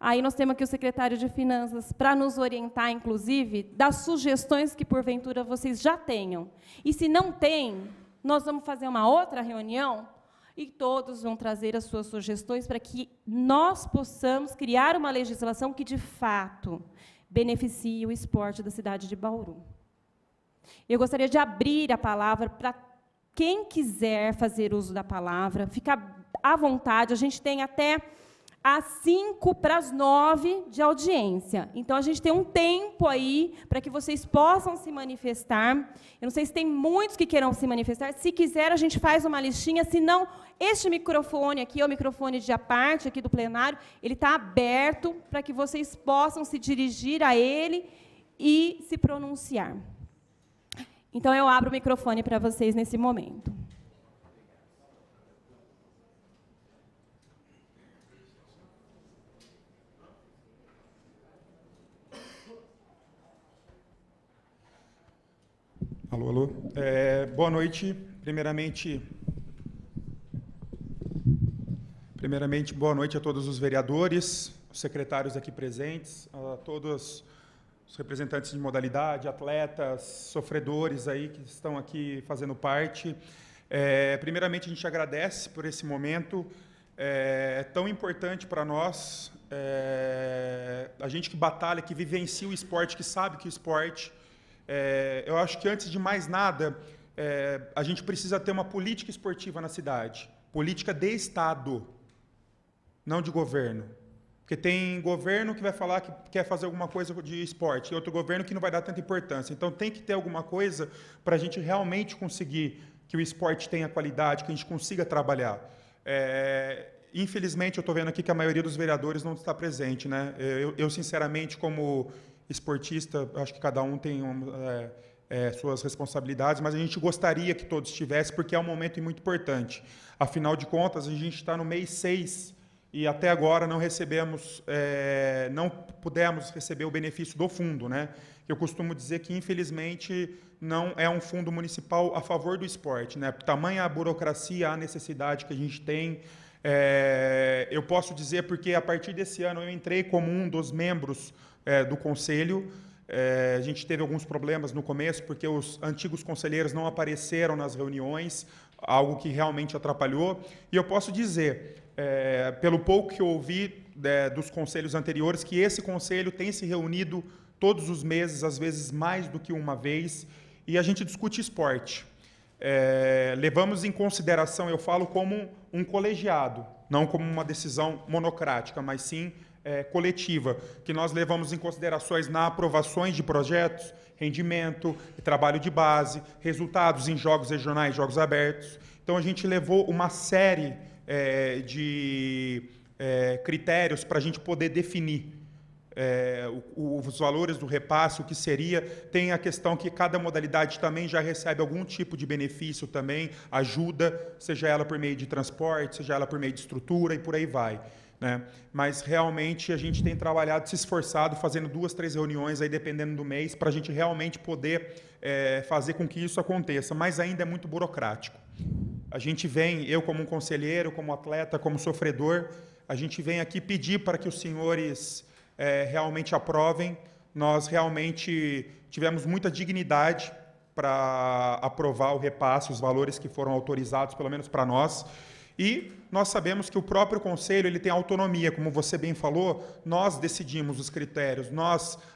Aí nós temos aqui o secretário de Finanças para nos orientar, inclusive, das sugestões que, porventura, vocês já tenham. E, se não tem, nós vamos fazer uma outra reunião e todos vão trazer as suas sugestões para que nós possamos criar uma legislação que, de fato, beneficie o esporte da cidade de Bauru. Eu gostaria de abrir a palavra para quem quiser fazer uso da palavra, ficar à vontade. A gente tem até às 8:55 de audiência. Então, a gente tem um tempo aí para que vocês possam se manifestar. Eu não sei se tem muitos que queiram se manifestar. Se quiser, a gente faz uma listinha. Se não, este microfone aqui, é o microfone de à parte aqui do plenário, ele está aberto para que vocês possam se dirigir a ele e se pronunciar. Então, eu abro o microfone para vocês nesse momento. Alô, alô. Boa noite. Primeiramente, boa noite a todos os vereadores, os secretários aqui presentes, a todos os representantes de modalidade, atletas, sofredores aí que estão aqui fazendo parte. Primeiramente, a gente agradece por esse momento tão importante para nós, a gente que batalha, que vivencia o esporte, que sabe que o esporte... eu acho que, antes de mais nada, a gente precisa ter uma política esportiva na cidade, política de Estado, não de governo. Porque tem governo que vai falar que quer fazer alguma coisa de esporte, e outro governo que não vai dar tanta importância. Então, tem que ter alguma coisa para a gente realmente conseguir que o esporte tenha qualidade, que a gente consiga trabalhar. Infelizmente, eu estou vendo aqui que a maioria dos vereadores não está presente, né? Eu sinceramente, como esportista, acho que cada um tem suas responsabilidades, mas a gente gostaria que todos estivessem, porque é um momento muito importante. Afinal de contas, a gente está no mês 6 e até agora não recebemos, não pudemos receber o benefício do fundo, né? Eu costumo dizer que, infelizmente, não é um fundo municipal a favor do esporte, né? Por tamanha a burocracia, a necessidade que a gente tem. Eu posso dizer porque, a partir desse ano, eu entrei como um dos membros do Conselho. A gente teve alguns problemas no começo, porque os antigos conselheiros não apareceram nas reuniões, algo que realmente atrapalhou. E eu posso dizer, pelo pouco que eu ouvi dos conselhos anteriores, que esse conselho tem se reunido todos os meses, às vezes mais do que uma vez, e a gente discute esporte. Levamos em consideração, eu falo como um colegiado, não como uma decisão monocrática, mas sim coletiva, que nós levamos em considerações na aprovações de projetos, rendimento, trabalho de base, resultados em jogos regionais, jogos abertos. Então, a gente levou uma série de critérios para a gente poder definir os valores do repasse, o que seria. Tem a questão que cada modalidade também já recebe algum tipo de benefício também, ajuda, seja ela por meio de transporte, seja ela por meio de estrutura e por aí vai, né? Mas realmente a gente tem trabalhado, se esforçado, fazendo 2, 3 reuniões, aí, dependendo do mês, para a gente realmente poder fazer com que isso aconteça, mas ainda é muito burocrático. A gente vem, eu como um conselheiro, como atleta, como sofredor, a gente vem aqui pedir para que os senhores realmente aprovem. Nós realmente tivemos muita dignidade para aprovar o repasse, os valores que foram autorizados, pelo menos para nós. E nós sabemos que o próprio Conselho ele tem autonomia, como você bem falou, nós decidimos os critérios,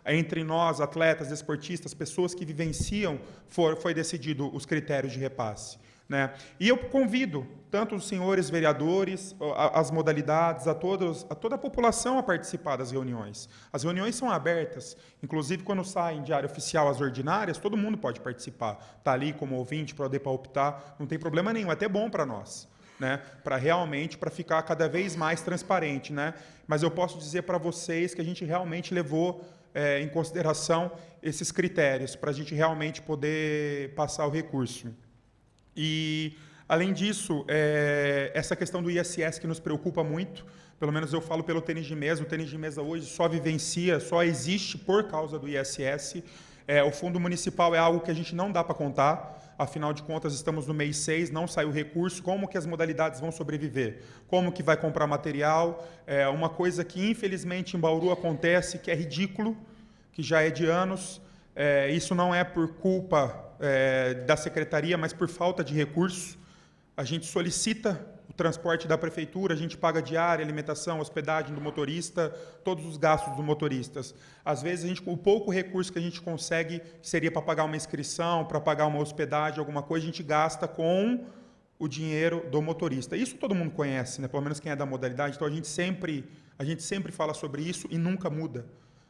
entre nós, atletas, esportistas, pessoas que vivenciam, foi decidido os critérios de repasse, né? E eu convido tanto os senhores vereadores, as modalidades, a toda a população a participar das reuniões. As reuniões são abertas, inclusive quando saem em diário oficial as ordinárias, todo mundo pode participar. Está ali como ouvinte, para poder palpitar, não tem problema nenhum, é até bom para nós, né, para ficar cada vez mais transparente, né? Mas eu posso dizer para vocês que a gente realmente levou em consideração esses critérios para a gente realmente poder passar o recurso. E, além disso, essa questão do ISS que nos preocupa muito, pelo menos eu falo pelo tênis de mesa, o tênis de mesa hoje só vivencia, só existe por causa do ISS. O fundo municipal é algo que a gente não dá para contar, afinal de contas estamos no mês 6, não saiu recurso, como que as modalidades vão sobreviver? Como que vai comprar material? Uma coisa que infelizmente em Bauru acontece, que é ridículo, que já é de anos, isso não é por culpa da secretaria, mas por falta de recursos. A gente solicita o transporte da prefeitura, a gente paga diária, alimentação, hospedagem do motorista, todos os gastos dos motoristas. Às vezes, o pouco recurso que a gente consegue, que seria para pagar uma inscrição, para pagar uma hospedagem, alguma coisa, a gente gasta com o dinheiro do motorista. Isso todo mundo conhece, né? Pelo menos quem é da modalidade, então a gente sempre fala sobre isso e nunca muda.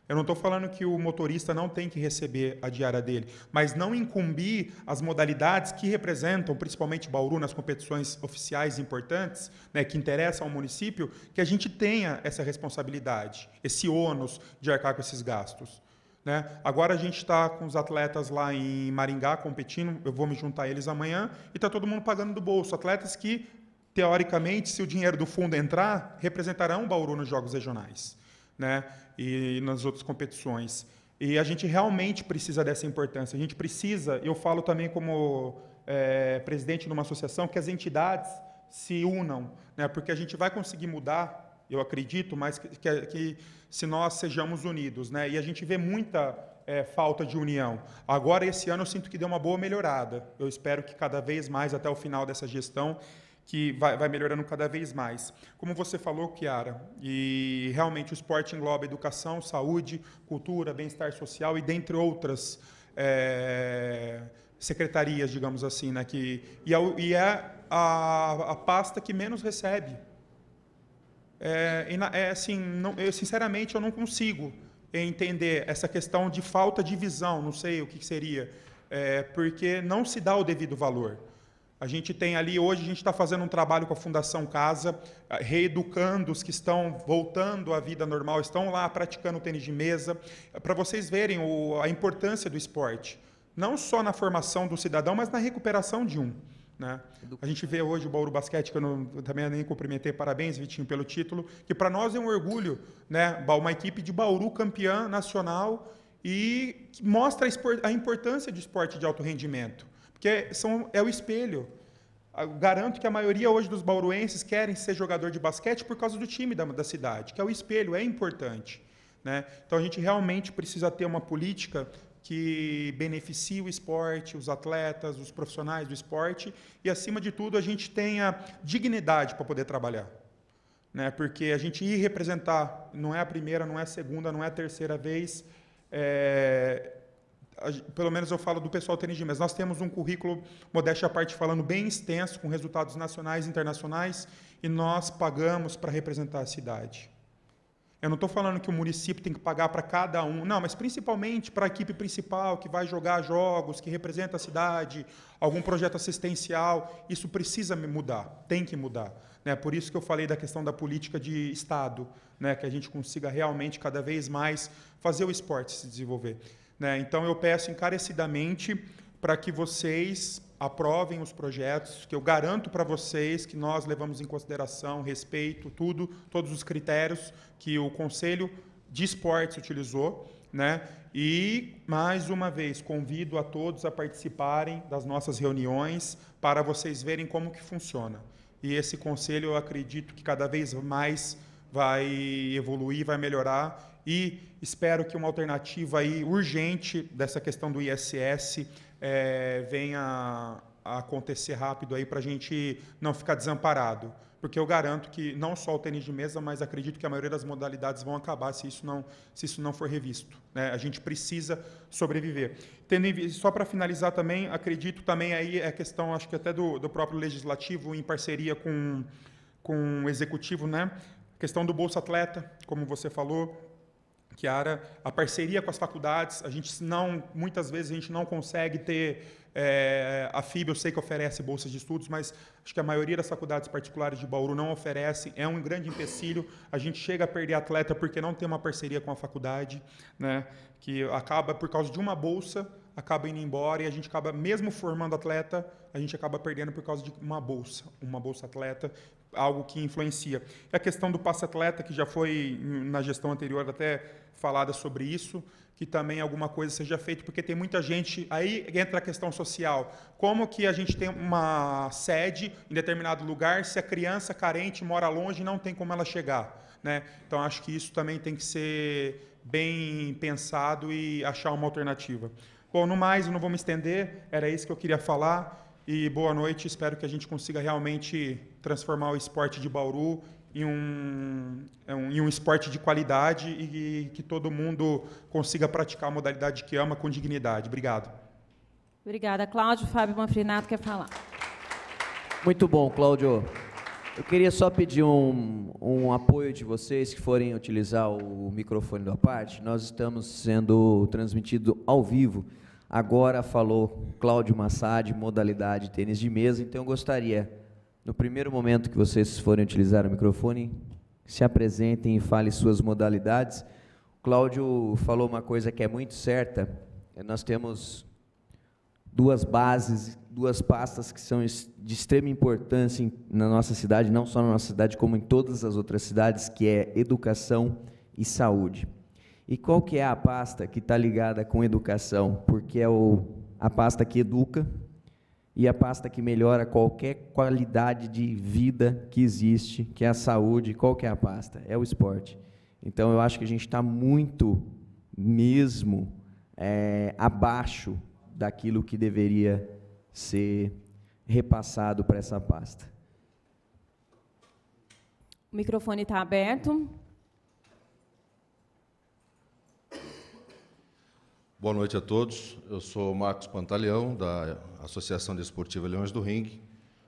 Eu não estou falando que o motorista não tem que receber a diária dele, mas não incumbir as modalidades que representam, principalmente Bauru, nas competições oficiais importantes, né, que interessam ao município, que a gente tenha essa responsabilidade, esse ônus de arcar com esses gastos. Né? Agora a gente está com os atletas lá em Maringá competindo, eu vou me juntar a eles amanhã, e está todo mundo pagando do bolso. Atletas que, teoricamente, se o dinheiro do fundo entrar, representarão Bauru nos Jogos Regionais. Né, e nas outras competições. E a gente realmente precisa dessa importância. A gente precisa, eu falo também como presidente de uma associação, que as entidades se unam, né, porque a gente vai conseguir mudar, eu acredito, mas que se nós sejamos unidos. Né, e a gente vê muita falta de união. Agora, esse ano, eu sinto que deu uma boa melhorada. Eu espero que cada vez mais, até o final dessa gestão, que vai melhorando cada vez mais. Como você falou, Chiara, e realmente o esporte engloba educação, saúde, cultura, bem-estar social e dentre outras secretarias, digamos assim, né, e é a pasta que menos recebe. Assim, sinceramente, eu não consigo entender essa questão de falta de visão, não sei o que seria, porque não se dá o devido valor. A gente tem ali, hoje a gente está fazendo um trabalho com a Fundação Casa, reeducando os que estão voltando à vida normal, estão lá praticando tênis de mesa, para vocês verem a importância do esporte, não só na formação do cidadão, mas na recuperação de um. Né? A gente vê hoje o Bauru Basquete, que eu também nem cumprimentei, parabéns, Vitinho, pelo título, que para nós é um orgulho, né? Uma equipe de Bauru campeã nacional e que mostra a importância do esporte de alto rendimento. Porque é o espelho. Eu garanto que a maioria hoje dos bauruenses querem ser jogador de basquete por causa do time da cidade, que é o espelho, é importante. Né? Então, a gente realmente precisa ter uma política que beneficie o esporte, os atletas, os profissionais do esporte e, acima de tudo, a gente tenha dignidade para poder trabalhar. Né? Porque a gente ir representar, não é a primeira, não é a segunda, não é a terceira vez, pelo menos eu falo do pessoal tênis de mesa, nós temos um currículo, modéstia à parte, falando bem extenso, com resultados nacionais e internacionais, e nós pagamos para representar a cidade. Eu não estou falando que o município tem que pagar para cada um, não, mas principalmente para a equipe principal, que vai jogar jogos, que representa a cidade, algum projeto assistencial, isso precisa mudar, tem que mudar. Né? Por isso que eu falei da questão da política de Estado, né? Que a gente consiga realmente, cada vez mais, fazer o esporte se desenvolver. Né? Então, eu peço encarecidamente para que vocês aprovem os projetos, que eu garanto para vocês que nós levamos em consideração, respeito, todos os critérios que o Conselho de Esportes utilizou. Né? E, mais uma vez, convido a todos a participarem das nossas reuniões para vocês verem como que funciona. E esse Conselho, eu acredito que cada vez mais vai evoluir, vai melhorar, e espero que uma alternativa aí urgente dessa questão do ISS venha a acontecer rápido aí para a gente não ficar desamparado. Porque eu garanto que não só o tênis de mesa, mas acredito que a maioria das modalidades vão acabar se isso não for revisto. Né? A gente precisa sobreviver. Só para finalizar também, acredito também aí a questão, acho que até do próprio Legislativo, em parceria com o Executivo, né? A questão do Bolsa Atleta, como você falou, Chiara, a parceria com as faculdades, muitas vezes a gente não consegue ter, a FIB eu sei que oferece bolsas de estudos, mas acho que a maioria das faculdades particulares de Bauru não oferece, é um grande empecilho, a gente chega a perder atleta porque não tem uma parceria com a faculdade, né, que acaba, por causa de uma bolsa, acaba indo embora e a gente acaba, mesmo formando atleta, a gente acaba perdendo por causa de uma bolsa atleta, algo que influencia. E a questão do passe atleta, que já foi na gestão anterior até falada sobre isso, que também alguma coisa seja feita, porque tem muita gente, aí entra a questão social, como que a gente tem uma sede em determinado lugar, se a criança carente mora longe, não tem como ela chegar, né? Então, acho que isso também tem que ser bem pensado e achar uma alternativa. Bom, no mais, eu não vou me estender, era isso que eu queria falar, e boa noite, espero que a gente consiga realmente transformar o esporte de Bauru em um esporte de qualidade e que todo mundo consiga praticar a modalidade que ama com dignidade. Obrigado. Obrigada, Cláudio. Fábio Manfrinato quer falar. Muito bom, Cláudio. Eu queria só pedir um apoio de vocês que forem utilizar o microfone da parte. Nós estamos sendo transmitido ao vivo. Agora falou Cláudio Massad, modalidade tênis de mesa, então eu gostaria, no primeiro momento que vocês forem utilizar o microfone, se apresentem e falem suas modalidades. O Cláudio falou uma coisa que é muito certa, nós temos duas bases, duas pastas que são de extrema importância na nossa cidade, não só na nossa cidade, como em todas as outras cidades, que é educação e saúde. E qual que é a pasta que está ligada com educação? Porque é a pasta que educa e a pasta que melhora qualquer qualidade de vida que existe, que é a saúde. Qual que é a pasta? É o esporte. Então, eu acho que a gente está muito mesmo abaixo daquilo que deveria ser repassado para essa pasta. O microfone está aberto. Boa noite a todos. Eu sou Marcos Pantaleão, da Associação Desportiva Leões do Ringue,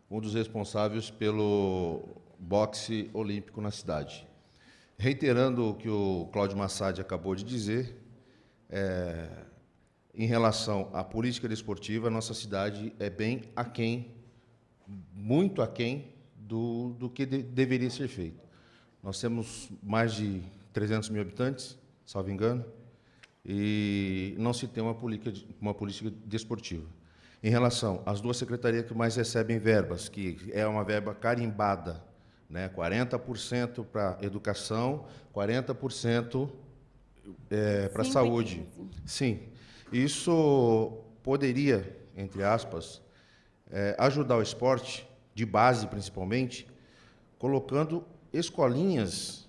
um dos responsáveis pelo boxe olímpico na cidade. Reiterando o que o Cláudio Massad acabou de dizer, em relação à política desportiva, a nossa cidade é bem aquém, muito aquém do que deveria ser feito. Nós temos mais de 300 mil habitantes, salvo engano, e não se tem uma política desportiva. Em relação às duas secretarias que mais recebem verbas, que é uma verba carimbada, né, 40% para educação, 40% para a saúde. Sim, isso poderia, entre aspas, ajudar o esporte, de base principalmente, colocando escolinhas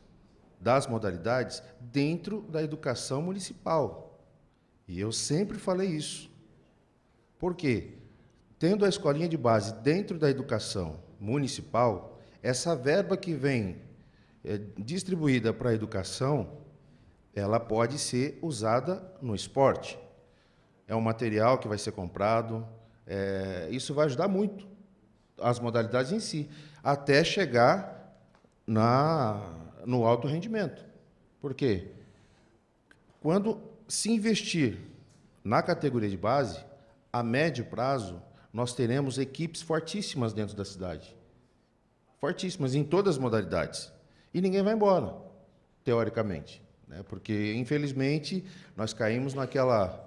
das modalidades dentro da educação municipal. E eu sempre falei isso. Por quê? Tendo a escolinha de base dentro da educação municipal, essa verba que vem distribuída para a educação, ela pode ser usada no esporte. É um material que vai ser comprado, isso vai ajudar muito as modalidades em si, até chegar no alto rendimento. Por quê? Quando se investir na categoria de base, a médio prazo, nós teremos equipes fortíssimas dentro da cidade. Fortíssimas, em todas as modalidades. E ninguém vai embora, teoricamente, né? Porque, infelizmente, nós caímos naquela...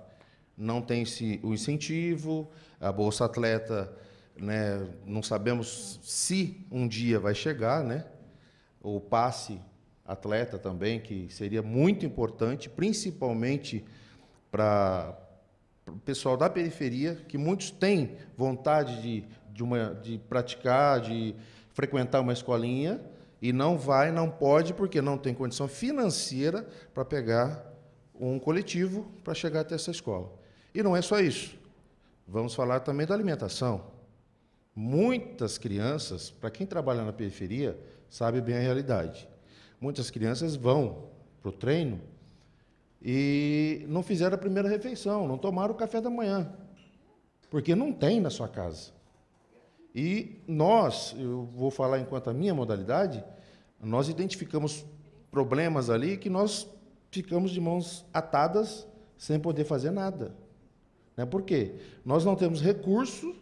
Não tem o incentivo, a Bolsa Atleta, né, não sabemos se um dia vai chegar, né? O passe atleta também, que seria muito importante, principalmente para o pessoal da periferia, que muitos têm vontade de praticar, de frequentar uma escolinha, e não pode, porque não tem condição financeira para pegar um coletivo para chegar até essa escola. E não é só isso. Vamos falar também da alimentação. Muitas crianças, para quem trabalha na periferia, sabe bem a realidade. Muitas crianças vão para o treino e não fizeram a primeira refeição, não tomaram o café da manhã, porque não tem na sua casa. E nós, eu vou falar enquanto a minha modalidade, nós identificamos problemas ali que nós ficamos de mãos atadas sem poder fazer nada. Por quê? Nós não temos recurso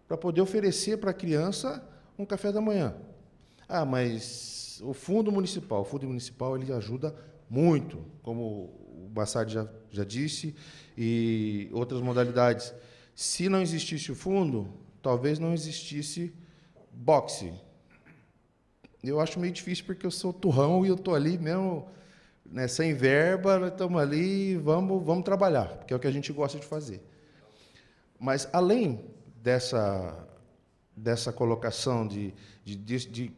para poder oferecer para a criança um café da manhã. Ah, mas o fundo municipal ele ajuda muito, como o Bassardi já disse, e outras modalidades. Se não existisse o fundo, talvez não existisse boxe. Eu acho meio difícil, porque eu sou turrão e eu estou ali mesmo, né, sem verba, nós estamos ali, vamos trabalhar, porque é o que a gente gosta de fazer. Mas, além dessa colocação de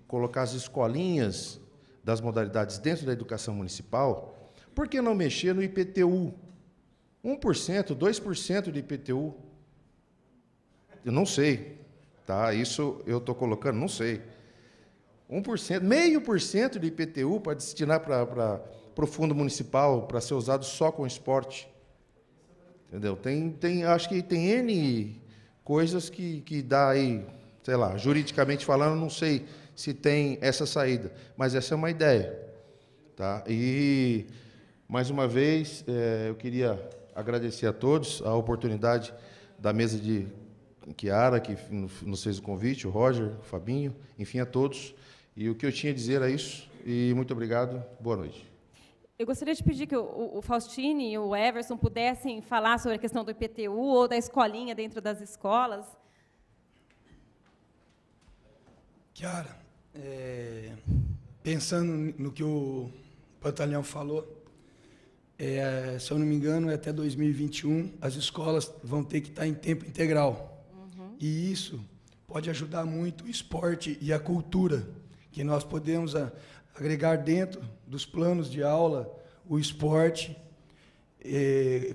colocar as escolinhas das modalidades dentro da educação municipal, por que não mexer no IPTU? 1%, 2% de IPTU? Eu não sei, tá? Isso eu estou colocando, não sei. 1%, 0,5% de IPTU para destinar para o fundo municipal, para ser usado só com esporte. Entendeu? Acho que tem N coisas que dá aí, sei lá, juridicamente falando, não sei se tem essa saída, mas essa é uma ideia. Tá? E, mais uma vez, eu queria agradecer a todos a oportunidade da mesa de Chiara, que nos fez o convite, o Roger, o Fabinho, enfim, a todos. E o que eu tinha a dizer é isso, e muito obrigado, boa noite. Eu gostaria de pedir que o Faustini e o Everson pudessem falar sobre a questão do IPTU ou da escolinha dentro das escolas. Chiara, pensando no que o Pantaleão falou, se eu não me engano, até 2021, as escolas vão ter que estar em tempo integral. E isso pode ajudar muito o esporte e a cultura, que nós podemos agregar dentro dos planos de aula o esporte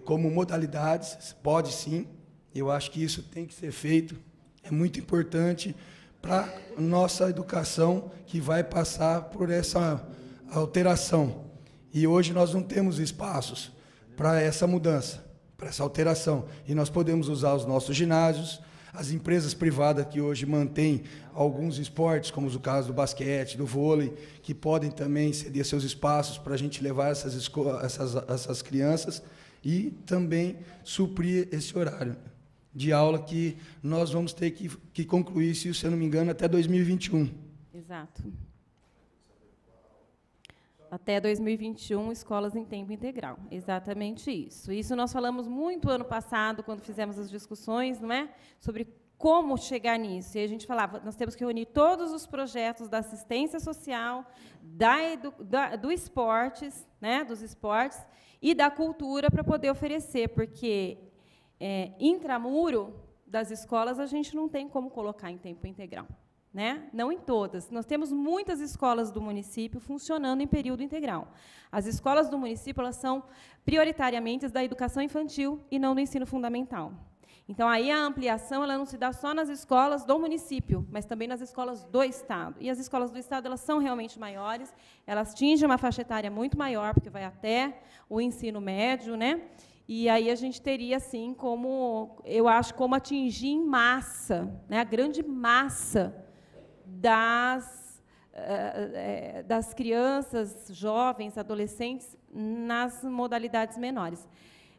como modalidades, pode sim, eu acho que isso tem que ser feito, é muito importante para a nossa educação, que vai passar por essa alteração. E hoje nós não temos espaços para essa mudança, para essa alteração. E nós podemos usar os nossos ginásios, as empresas privadas que hoje mantêm alguns esportes, como o caso do basquete, do vôlei, que podem também ceder seus espaços para a gente levar essas crianças e também suprir esse horário de aula que nós vamos ter que concluir, se eu não me engano, até 2021. Exato. Até 2021, escolas em tempo integral. Exatamente isso. Isso nós falamos muito ano passado, quando fizemos as discussões, não é? Sobre como chegar nisso. E a gente falava, nós temos que reunir todos os projetos da assistência social, do esportes, né? Dos esportes, e da cultura para poder oferecer, porque intramuro das escolas a gente não tem como colocar em tempo integral. Né? Não em todas. Nós temos muitas escolas do município funcionando em período integral. As escolas do município, elas são prioritariamente da educação infantil e não do ensino fundamental. Então, aí a ampliação ela não se dá só nas escolas do município, mas também nas escolas do Estado. E as escolas do Estado elas são realmente maiores, elas atingem uma faixa etária muito maior, porque vai até o ensino médio, né? E aí a gente teria, assim, como, eu acho, como atingir em massa, né? A grande massa das crianças, jovens, adolescentes, nas modalidades menores.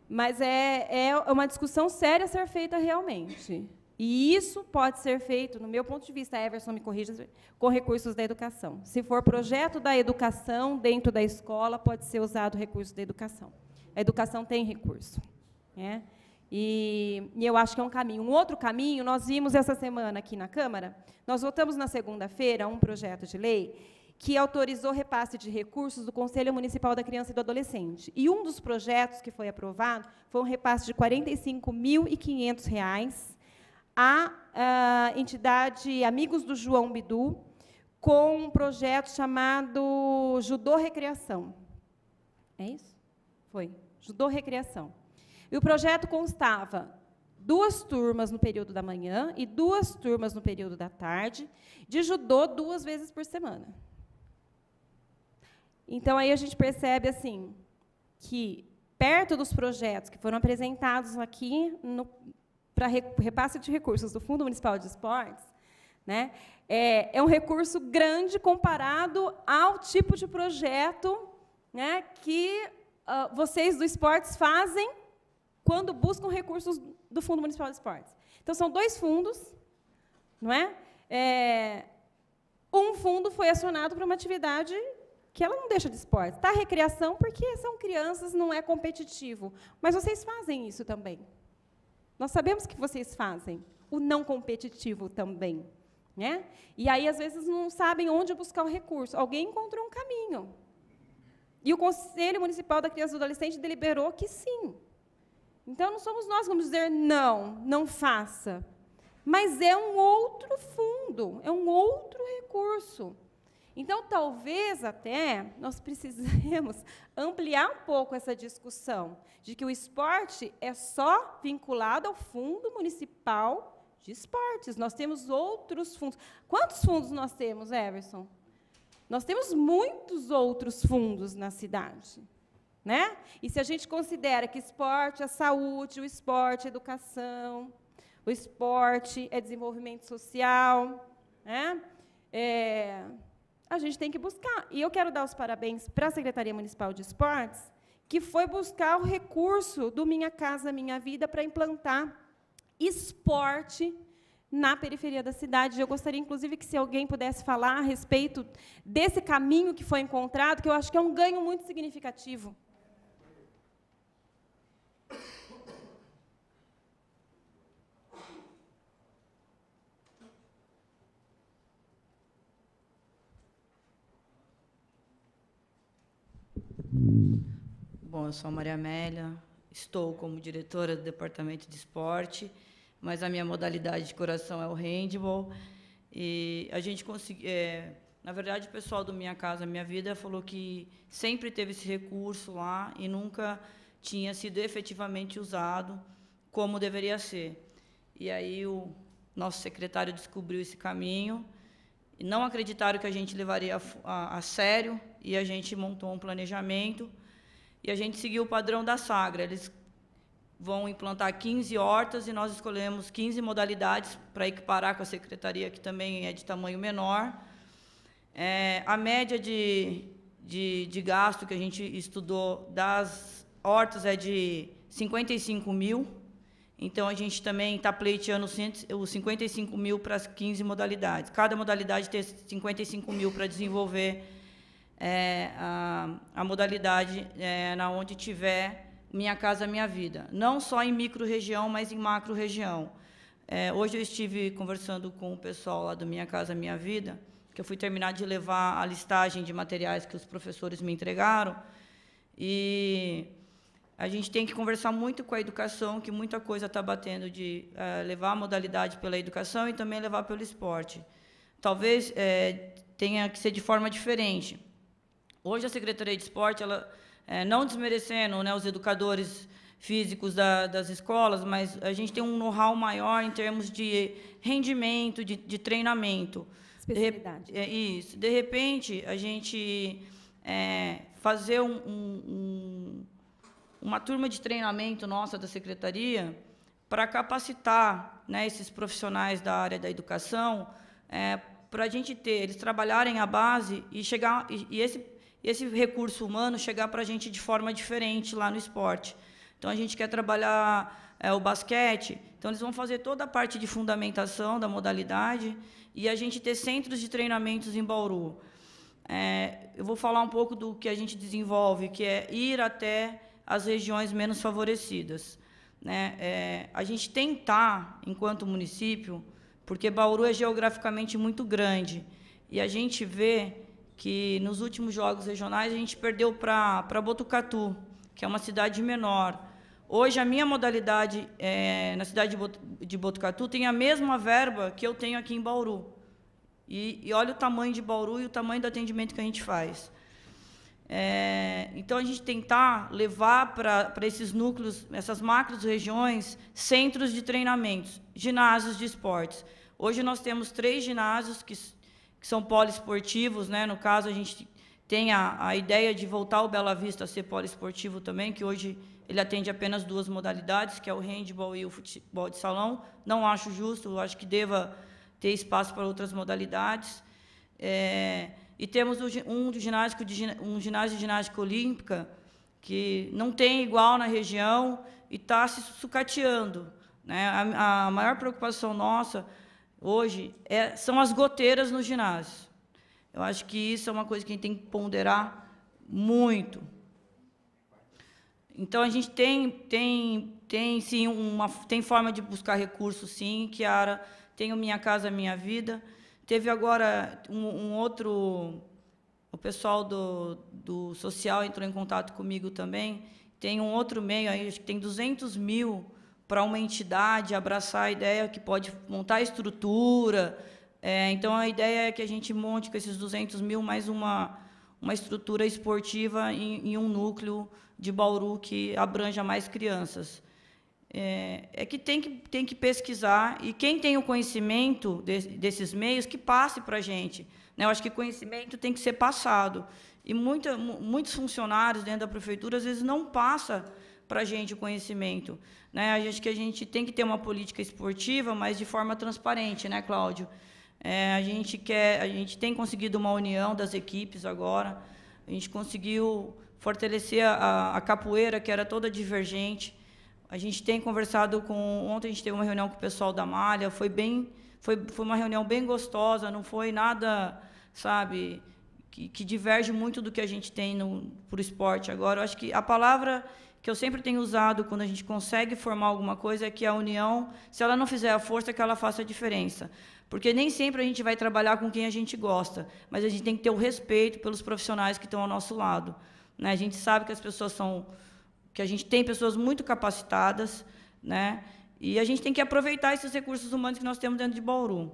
Mas é uma discussão séria a ser feita realmente. E isso pode ser feito, no meu ponto de vista, Everson me corrija, com recursos da educação. Se for projeto da educação dentro da escola, pode ser usado recurso da educação. A educação tem recurso. Né? E eu acho que é um caminho. Um outro caminho, nós vimos essa semana aqui na Câmara, nós votamos na segunda-feira um projeto de lei que autorizou repasse de recursos do Conselho Municipal da Criança e do Adolescente. E um dos projetos que foi aprovado foi um repasse de R$ 45.500 à entidade Amigos do João Bidu, com um projeto chamado Judô Recreação. É isso? Foi. Judô Recreação. E o projeto constava 2 turmas no período da manhã e 2 turmas no período da tarde, de judô 2 vezes por semana. Então, aí a gente percebe assim, que, perto dos projetos que foram apresentados aqui para repasse de recursos do Fundo Municipal de Esportes, né, é um recurso grande comparado ao tipo de projeto, né, que vocês do esportes fazem quando buscam recursos do Fundo Municipal de Esportes. Então, são 2 fundos, não é? Um fundo foi acionado para uma atividade que ela não deixa de esporte. Está recreação porque são crianças, não é competitivo. Mas vocês fazem isso também. Nós sabemos que vocês fazem o não competitivo também. Né? E aí, às vezes, não sabem onde buscar o recurso. Alguém encontrou um caminho. E o Conselho Municipal da Criança e do Adolescente deliberou que sim. Então, não somos nós que vamos dizer não, não faça. Mas é um outro fundo, é um outro recurso. Então, talvez até nós precisemos ampliar um pouco essa discussão de que o esporte é só vinculado ao Fundo Municipal de Esportes. Nós temos outros fundos. Quantos fundos nós temos, Everson? Nós temos muitos outros fundos na cidade. Né? E se a gente considera que esporte é saúde, o esporte é educação, o esporte é desenvolvimento social, né? A gente tem que buscar. E eu quero dar os parabéns para a Secretaria Municipal de Esportes, que foi buscar o recurso do Minha Casa Minha Vida para implantar esporte na periferia da cidade. Eu gostaria, inclusive, que se alguém pudesse falar a respeito desse caminho que foi encontrado, que eu acho que é um ganho muito significativo. Bom, eu sou a Maria Amélia, estou como diretora do Departamento de Esporte, mas a minha modalidade de coração é o handball. E a gente conseguiu... na verdade, o pessoal do Minha Casa Minha Vida falou que sempre teve esse recurso lá e nunca tinha sido efetivamente usado como deveria ser. E aí o nosso secretário descobriu esse caminho, e não acreditaram que a gente levaria a sério, e a gente montou um planejamento, e a gente seguiu o padrão da Sagra. Eles vão implantar 15 hortas, e nós escolhemos 15 modalidades para equiparar com a secretaria, que também é de tamanho menor. A média de gasto que a gente estudou das hortas é de 55 mil, então a gente também está pleiteando os 55 mil para as 15 modalidades. Cada modalidade tem 55 mil para desenvolver a modalidade na onde tiver Minha Casa Minha Vida. Não só em micro-região, mas em macro-região. Hoje eu estive conversando com o pessoal lá do Minha Casa Minha Vida, que eu fui terminar de levar a listagem de materiais que os professores me entregaram, e a gente tem que conversar muito com a educação, que muita coisa está batendo de levar a modalidade pela educação e também levar pelo esporte. Talvez tenha que ser de forma diferente. Hoje, a Secretaria de Esporte, ela, não desmerecendo, né, os educadores físicos das escolas, mas a gente tem um know-how maior em termos de rendimento, de treinamento. Especialidade. Isso. De repente, a gente fazer uma turma de treinamento nossa da Secretaria para capacitar, né, esses profissionais da área da educação, para a gente ter, eles trabalharem a base e chegar, e esse recurso humano chegar para a gente de forma diferente lá no esporte. Então, a gente quer trabalhar o basquete, então eles vão fazer toda a parte de fundamentação da modalidade e a gente ter centros de treinamentos em Bauru. Eu vou falar um pouco do que a gente desenvolve, que é ir até as regiões menos favorecidas. Né? A gente tentar, enquanto município, porque Bauru é geograficamente muito grande, e a gente vê que, nos últimos jogos regionais, a gente perdeu para Botucatu, que é uma cidade menor. Hoje, a minha modalidade na cidade de Botucatu tem a mesma verba que eu tenho aqui em Bauru. E olha o tamanho de Bauru e o tamanho do atendimento que a gente faz. Então, a gente tentar levar para esses núcleos, essas macro-regiões, centros de treinamentos, ginásios de esportes. Hoje, nós temos 3 ginásios que são poliesportivos, né? No caso, a gente tem a ideia de voltar o Bela Vista a ser poliesportivo também, que hoje ele atende apenas 2 modalidades, que é o handball e o futebol de salão. Não acho justo, eu acho que deva ter espaço para outras modalidades. E temos um ginásio de ginástica olímpica, que não tem igual na região e está se sucateando. Né? A maior preocupação nossa hoje são as goteiras nos ginásios. Eu acho que isso é uma coisa que a gente tem que ponderar muito. Então, a gente sim, tem forma de buscar recursos, sim, Kiara. Tem o Minha Casa Minha Vida. Teve agora o pessoal do social entrou em contato comigo também. Tem um outro meio aí, acho que tem 200 mil para uma entidade abraçar a ideia que pode montar a estrutura. Então, a ideia é que a gente monte com esses 200 mil mais uma estrutura esportiva em um núcleo de Bauru que abranja mais crianças. Que tem que pesquisar, e quem tem o conhecimento desses meios, que passe para a gente. Eu acho que conhecimento tem que ser passado. E muitos funcionários dentro da prefeitura, às vezes, não passam para a gente o conhecimento. Acho que a gente tem que ter uma política esportiva, mas de forma transparente, né, Cláudio? A gente tem conseguido uma união das equipes agora, a gente conseguiu fortalecer a capoeira, que era toda divergente. A gente tem conversado ontem a gente teve uma reunião com o pessoal da Malha, foi uma reunião bem gostosa, não foi nada, sabe, que diverge muito do que a gente tem para o esporte agora. Eu acho que a palavra que eu sempre tenho usado quando a gente consegue formar alguma coisa é que a união, se ela não fizer a força, que ela faça a diferença. Porque nem sempre a gente vai trabalhar com quem a gente gosta, mas a gente tem que ter o respeito pelos profissionais que estão ao nosso lado. A gente sabe que que a gente tem pessoas muito capacitadas, e a gente tem que aproveitar esses recursos humanos que nós temos dentro de Bauru.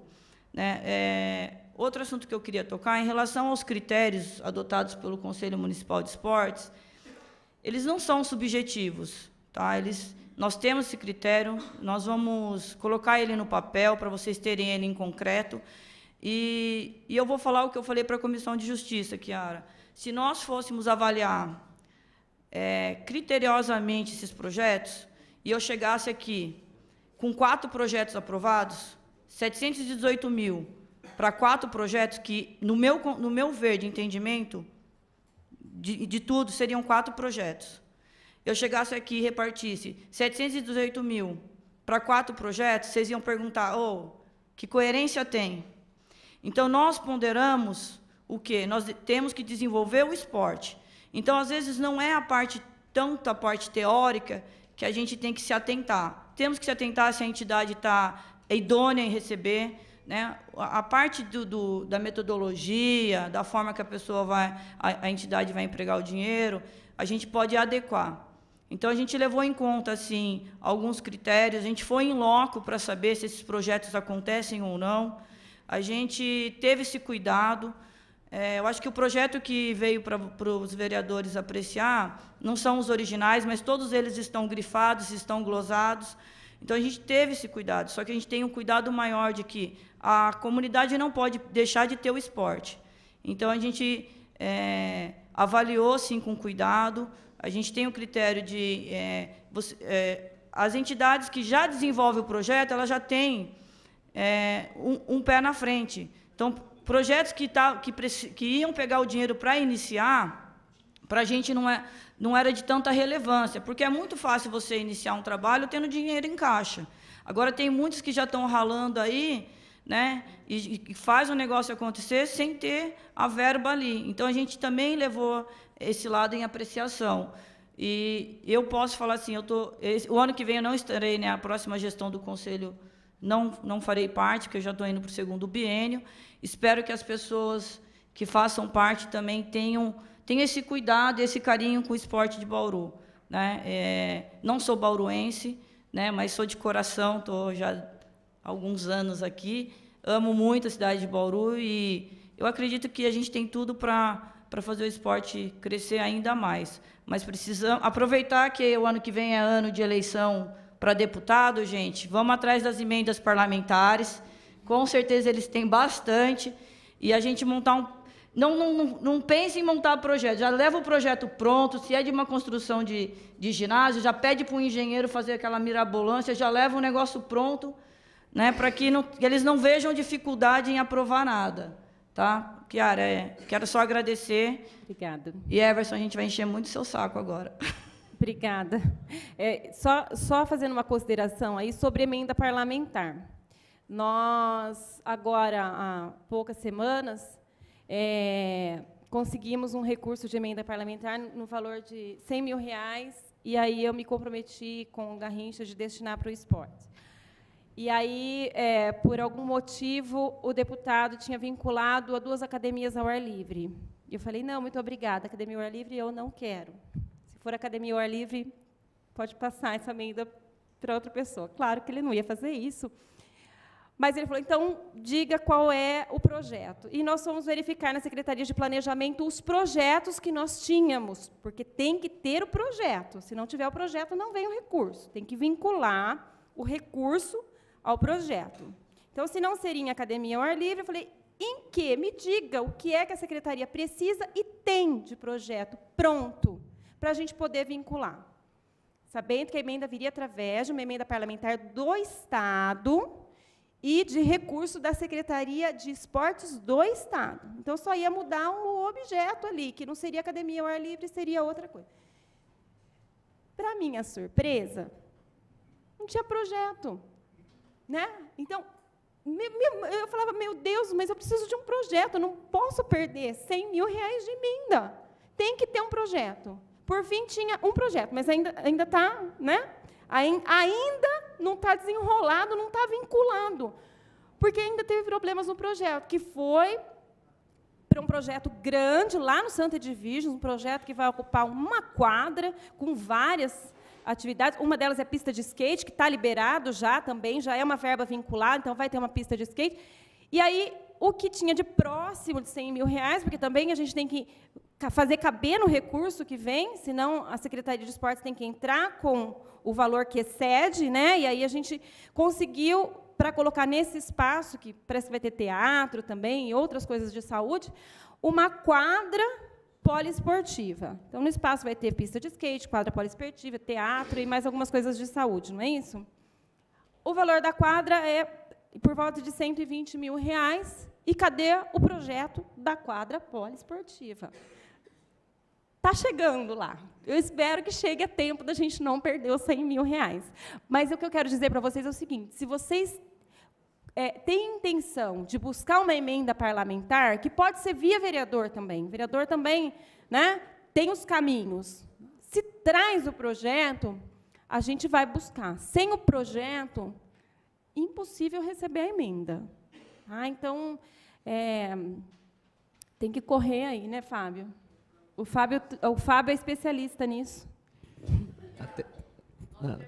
Outro assunto que eu queria tocar, em relação aos critérios adotados pelo Conselho Municipal de Esportes, eles não são subjetivos, tá? Nós temos esse critério, nós vamos colocar ele no papel para vocês terem ele em concreto, e eu vou falar o que eu falei para a Comissão de Justiça, Kiara. Se nós fôssemos avaliar criteriosamente esses projetos, e eu chegasse aqui com 4 projetos aprovados, 718 mil para 4 projetos, que, no meu ver de entendimento, de tudo, seriam 4 projetos. Eu chegasse aqui e repartisse 718 mil para 4 projetos, vocês iam perguntar, que coerência tem? Então, nós ponderamos o quê? Nós temos que desenvolver o esporte. Então, às vezes, não é tanta parte teórica que a gente tem que se atentar. Temos que se atentar se a entidade está idônea em receber, a parte da metodologia, da forma que a entidade vai empregar o dinheiro, a gente pode adequar. Então, a gente levou em conta, assim, alguns critérios, a gente foi em loco para saber se esses projetos acontecem ou não, a gente teve esse cuidado. Eu acho que o projeto que veio para os vereadores apreciar não são os originais, mas todos eles estão grifados, estão glosados. Então, a gente teve esse cuidado, só que a gente tem um cuidado maior de que a comunidade não pode deixar de ter o esporte. Então, a gente avaliou, sim, com cuidado. A gente tem o critério de... as entidades que já desenvolvem o projeto, elas já têm um pé na frente. Então, projetos que iam pegar o dinheiro para iniciar, para a gente não era de tanta relevância, porque é muito fácil você iniciar um trabalho tendo dinheiro em caixa. Agora, tem muitos que já estão ralando aí, e faz o negócio acontecer sem ter a verba ali. Então, a gente também levou esse lado em apreciação. E eu posso falar assim, o ano que vem eu não estarei, a próxima gestão do Conselho não farei parte, porque eu já estou indo para o 2º biênio. Espero que as pessoas que façam parte também tenham esse cuidado, esse carinho com o esporte de Bauru. Não sou bauruense, mas sou de coração, estou já há alguns anos aqui, amo muito a cidade de Bauru e eu acredito que a gente tem tudo para fazer o esporte crescer ainda mais. Mas precisamos aproveitar que o ano que vem é ano de eleição para deputado, gente. Vamos atrás das emendas parlamentares. Com certeza eles têm bastante. E a gente montar Não pense em montar projeto. Já leva o projeto pronto. Se é de uma construção de ginásio, já pede para o engenheiro fazer aquela mirabolância, já leva o negócio pronto, para que eles não vejam dificuldade em aprovar nada. Tá? Kiara, quero só agradecer. Obrigada. E, Everson, a gente vai encher muito o seu saco agora. Obrigada. Só fazendo uma consideração aí sobre emenda parlamentar. Nós, agora, há poucas semanas, conseguimos um recurso de emenda parlamentar no valor de R$100 mil, e aí eu me comprometi com o Garrincha de destinar para o esporte. E aí, por algum motivo, o deputado tinha vinculado a 2 academias ao ar livre. E eu falei, não, muito obrigada, academia ao ar livre eu não quero. Se for academia ao ar livre, pode passar essa emenda para outra pessoa. Claro que ele não ia fazer isso. Mas ele falou, então, diga qual é o projeto. E nós fomos verificar na Secretaria de Planejamento os projetos que nós tínhamos, porque tem que ter o projeto. Se não tiver o projeto, não vem o recurso. Tem que vincular o recurso ao projeto. Então, se não seria em academia ao ar livre, eu falei, em que? Me diga o que é que a Secretaria precisa e tem de projeto pronto para a gente poder vincular. Sabendo que a emenda viria através de uma emenda parlamentar do Estado e de recurso da Secretaria de Esportes do Estado. Então, só ia mudar um objeto ali, que não seria academia ao ar livre, seria outra coisa. Para minha surpresa, não tinha projeto. Né? Então, eu falava, meu Deus, mas eu preciso de um projeto, eu não posso perder R$100 mil de emenda. Tem que ter um projeto. Por fim, tinha um projeto, mas ainda está, né? Ainda não está desenrolado, não está vinculado, porque ainda teve problemas no projeto, que foi para um projeto grande, lá no Santa Edviges, um projeto que vai ocupar uma quadra, com várias atividades. Uma delas é pista de skate, que está liberado já também, já é uma verba vinculada, então vai ter uma pista de skate. E aí, o que tinha de próximo de R$100 mil, porque também a gente tem que fazer caber no recurso que vem, senão a Secretaria de Esportes tem que entrar com o valor que excede, né? E aí a gente conseguiu, para colocar nesse espaço, que parece que vai ter teatro também e outras coisas de saúde, uma quadra poliesportiva. Então, no espaço vai ter pista de skate, quadra poliesportiva, teatro e mais algumas coisas de saúde, não é isso? O valor da quadra é por volta de R$120 mil, e cadê o projeto da quadra poliesportiva? Está chegando lá. Eu espero que chegue a tempo da gente não perder os R$100 mil. Mas o que eu quero dizer para vocês é o seguinte, se vocês têm intenção de buscar uma emenda parlamentar, que pode ser via vereador também, né, tem os caminhos. Se traz o projeto, a gente vai buscar. Sem o projeto, impossível receber a emenda. Então, tem que correr aí, né, Fábio? O Fábio é especialista nisso. Nós temos 10 terrenos.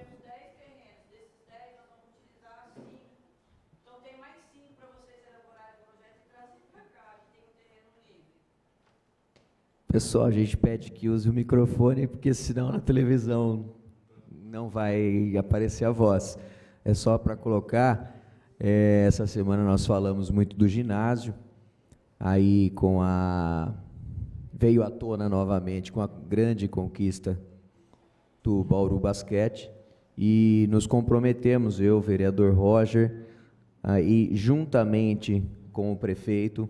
Desses 10, nós vamos utilizar 5. Então, tem mais 5 para vocês elaborarem o projeto e trazerem para cá, que tem um terreno livre. Pessoal, a gente pede que use o microfone, porque senão na televisão não vai aparecer a voz. É só para colocar, essa semana nós falamos muito do ginásio, aí veio à tona novamente com a grande conquista do Bauru Basquete, e nos comprometemos, eu, vereador Roger, aí juntamente com o prefeito,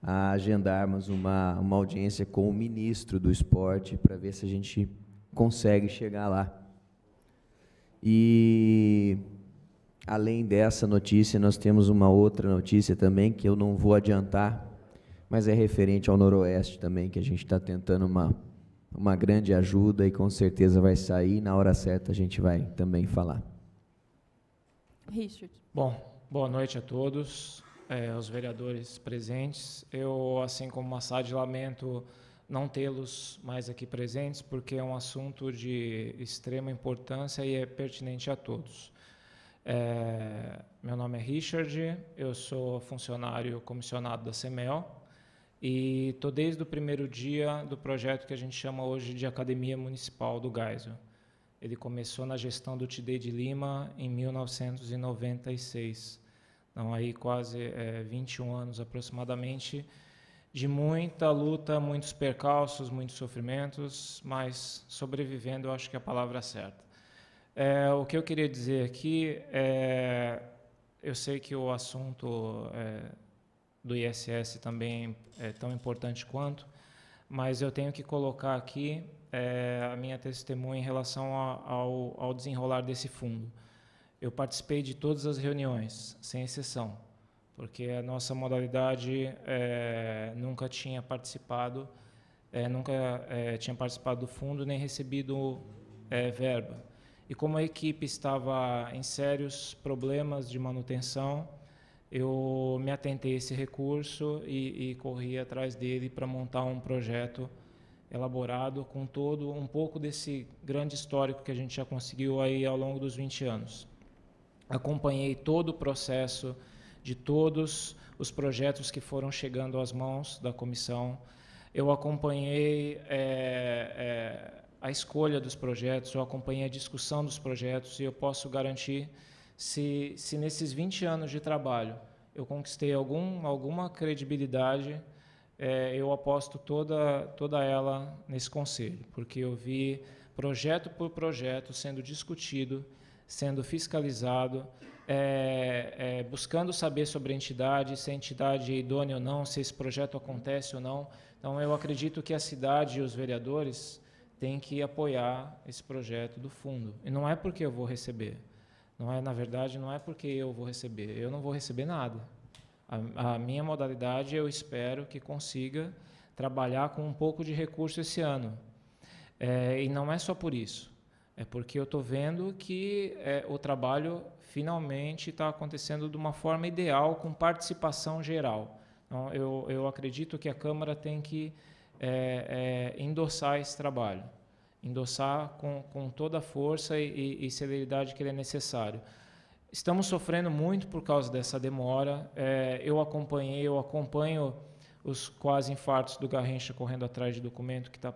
a agendarmos uma audiência com o ministro do esporte, para ver se a gente consegue chegar lá. E, além dessa notícia, nós temos uma outra notícia também, que eu não vou adiantar, mas é referente ao Noroeste também, que a gente está tentando uma grande ajuda, e com certeza vai sair, na hora certa a gente vai também falar. Richard. Bom, boa noite a todos, aos vereadores presentes. Eu, assim como Massad, lamento não tê-los mais aqui presentes, porque é um assunto de extrema importância e é pertinente a todos. Meu nome é Richard, eu sou funcionário comissionado da CEMEL, e estou desde o primeiro dia do projeto que a gente chama hoje de Academia Municipal do Geisel. Ele começou na gestão do Tidei de Lima em 1996. Então, aí quase 21 anos aproximadamente, de muita luta, muitos percalços, muitos sofrimentos, mas sobrevivendo, eu acho que é a palavra certa. O que eu queria dizer aqui eu sei que o assunto do ISS também é tão importante quanto, mas eu tenho que colocar aqui a minha testemunha em relação ao desenrolar desse fundo. Eu participei de todas as reuniões, sem exceção, porque a nossa modalidade nunca tinha participado do fundo nem recebido verba. E como a equipe estava em sérios problemas de manutenção, eu me atentei a esse recurso e corri atrás dele para montar um projeto elaborado com todo um pouco desse grande histórico que a gente já conseguiu aí ao longo dos 20 anos. Acompanhei todo o processo de todos os projetos que foram chegando às mãos da comissão. Eu acompanhei a escolha dos projetos, eu acompanhei a discussão dos projetos, e eu posso garantir, se nesses 20 anos de trabalho eu conquistei alguma credibilidade, eu aposto toda ela nesse conselho, porque eu vi projeto por projeto sendo discutido, sendo fiscalizado, buscando saber sobre a entidade, se a entidade é idônea ou não, se esse projeto acontece ou não. Então, eu acredito que a cidade e os vereadores têm que apoiar esse projeto do fundo. E não é porque eu vou receber. Na verdade, não é porque eu vou receber. Eu não vou receber nada. A minha modalidade, eu espero que consiga trabalhar com um pouco de recurso esse ano. E não é só por isso. É porque eu estou vendo que o trabalho finalmente está acontecendo de uma forma ideal, com participação geral. Então, eu acredito que a Câmara tem que endossar esse trabalho, endossar com toda a força e celeridade que ele é necessário. Estamos sofrendo muito por causa dessa demora. Eu acompanho os quase infartos do Garrincha correndo atrás de documento que está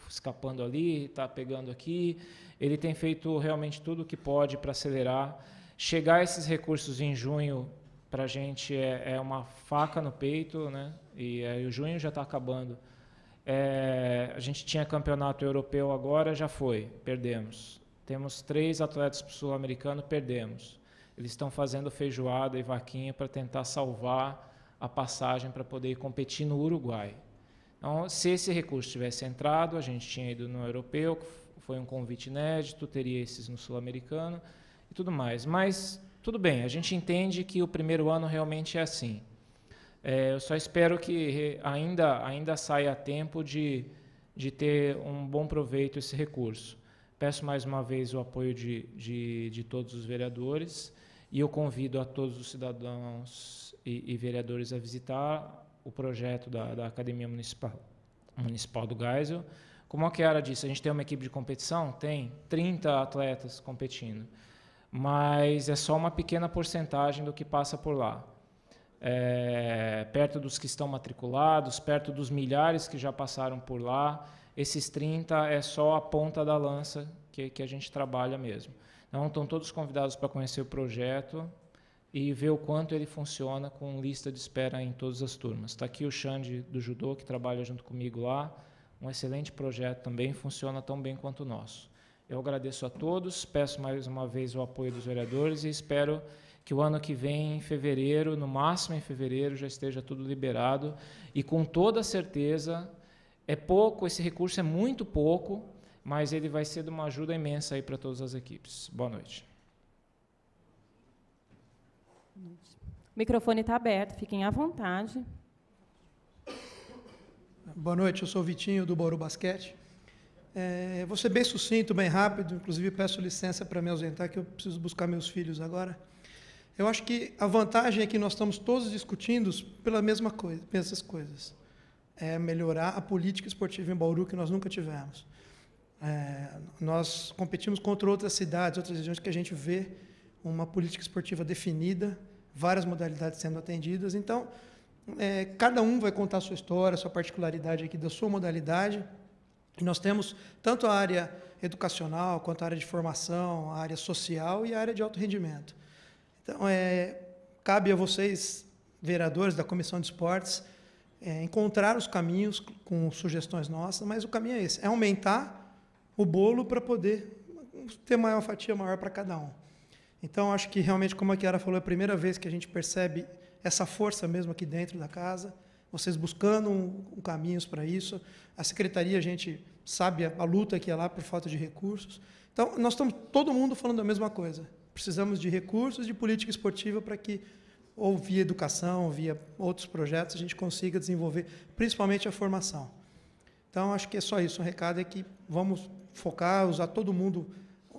escapando ali, está pegando aqui. Ele tem feito realmente tudo o que pode para acelerar. Chegar a esses recursos em junho, para a gente, é uma faca no peito, né? E o junho já está acabando. A gente tinha campeonato europeu agora, já foi, perdemos. Temos 3 atletas para o Sul-Americano, perdemos. Eles estão fazendo feijoada e vaquinha para tentar salvar a passagem para poder competir no Uruguai. Então, se esse recurso tivesse entrado, a gente tinha ido no europeu, foi um convite inédito, teria esses no Sul-Americano e tudo mais. Mas, tudo bem, a gente entende que o primeiro ano realmente é assim. Eu só espero que ainda saia a tempo de ter um bom proveito esse recurso. Peço mais uma vez o apoio de todos os vereadores, e eu convido a todos os cidadãos e vereadores a visitar o projeto da Academia Municipal do Geisel. Como a Chiara disse, a gente tem uma equipe de competição? Tem 30 atletas competindo, mas é só uma pequena porcentagem do que passa por lá. Perto dos que estão matriculados, perto dos milhares que já passaram por lá, esses 30 é só a ponta da lança que a gente trabalha mesmo. Então, estão todos convidados para conhecer o projeto e ver o quanto ele funciona com lista de espera em todas as turmas. Está aqui o Xande do Judô, que trabalha junto comigo lá, um excelente projeto também, funciona tão bem quanto o nosso. Eu agradeço a todos, peço mais uma vez o apoio dos vereadores e espero que o ano que vem, em fevereiro, no máximo em fevereiro, já esteja tudo liberado, e com toda certeza, é pouco, esse recurso é muito pouco, mas ele vai ser de uma ajuda imensa aí para todas as equipes. Boa noite. O microfone está aberto, fiquem à vontade. Boa noite, eu sou o Vitinho, do Bauru Basquete. Vou ser bem sucinto, bem rápido, inclusive peço licença para me ausentar, que eu preciso buscar meus filhos agora. Eu acho que a vantagem é que nós estamos todos discutindo pela mesma coisa, essas coisas. É melhorar a política esportiva em Bauru, que nós nunca tivemos. Nós competimos contra outras cidades, outras regiões, que a gente vê uma política esportiva definida, várias modalidades sendo atendidas. Então, cada um vai contar a sua história, a sua particularidade aqui da sua modalidade. E nós temos tanto a área educacional, quanto a área de formação, a área social e a área de alto rendimento. Então, cabe a vocês, vereadores da Comissão de Esportes, encontrar os caminhos com sugestões nossas, mas o caminho é esse, é aumentar o bolo para poder ter uma fatia maior para cada um. Então, acho que realmente, como a Chiara falou, é a primeira vez que a gente percebe essa força mesmo aqui dentro da casa, vocês buscando caminhos para isso. A secretaria, a gente sabe a luta que é lá por falta de recursos. Então, nós estamos todo mundo falando a mesma coisa. Precisamos de recursos, de política esportiva para que ou via educação, via outros projetos, a gente consiga desenvolver, principalmente a formação. Então, acho que é só isso. O recado é que vamos focar, usar todo mundo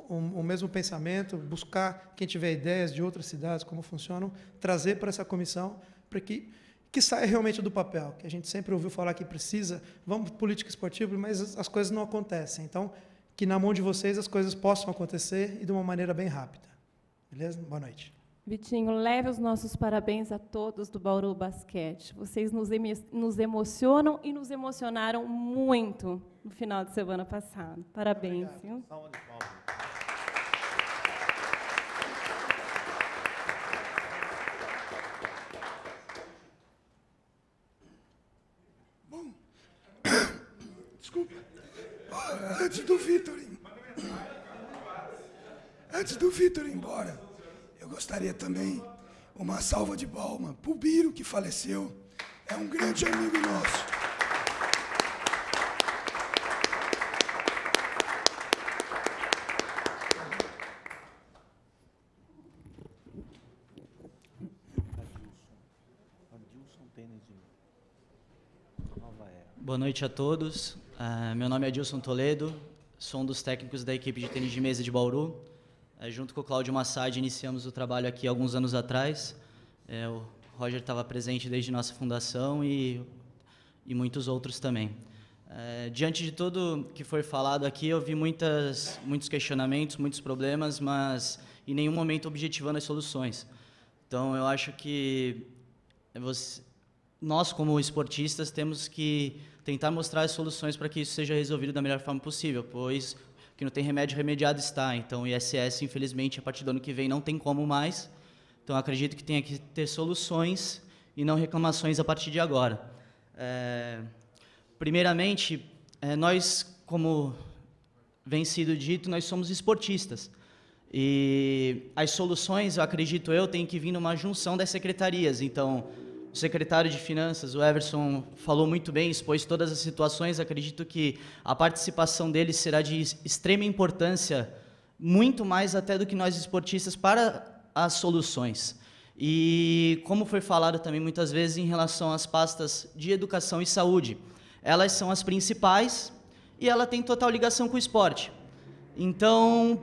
o mesmo pensamento, buscar quem tiver ideias de outras cidades, como funcionam, trazer para essa comissão, para que saia realmente do papel, que a gente sempre ouviu falar que precisa, vamos para política esportiva, mas as coisas não acontecem. Então, que na mão de vocês as coisas possam acontecer e de uma maneira bem rápida. Beleza? Boa noite. Vitinho, leve os nossos parabéns a todos do Bauru Basquete. Vocês nos emocionam e nos emocionaram muito no final de semana passado. Parabéns. Viu? Bom, desculpa. Antes do Vitor ir embora, eu gostaria também uma salva de palmas para o Biro, que faleceu. É um grande amigo nosso. Boa noite a todos. Meu nome é Adilson Toledo, sou um dos técnicos da equipe de tênis de mesa de Bauru. Junto com o Cláudio Massad, iniciamos o trabalho aqui alguns anos atrás. O Roger estava presente desde nossa fundação e muitos outros também. Diante de tudo que foi falado aqui, eu vi muitos questionamentos, muitos problemas, mas em nenhum momento objetivando as soluções. Então, eu acho que nós, como esportistas, temos que tentar mostrar as soluções para que isso seja resolvido da melhor forma possível, pois que não tem remédio, remediado está. Então, o ISS, infelizmente, a partir do ano que vem não tem como mais. Então, acredito que tenha que ter soluções e não reclamações a partir de agora. Primeiramente, nós, como vem sido dito, nós somos esportistas. E as soluções, eu acredito têm que vir numa junção das secretarias. Então, o secretário de Finanças, o Everson, falou muito bem, expôs todas as situações. Acredito que a participação dele será de extrema importância, muito mais até do que nós esportistas, para as soluções. E, como foi falado também muitas vezes em relação às pastas de educação e saúde, elas são as principais e ela tem total ligação com o esporte. Então,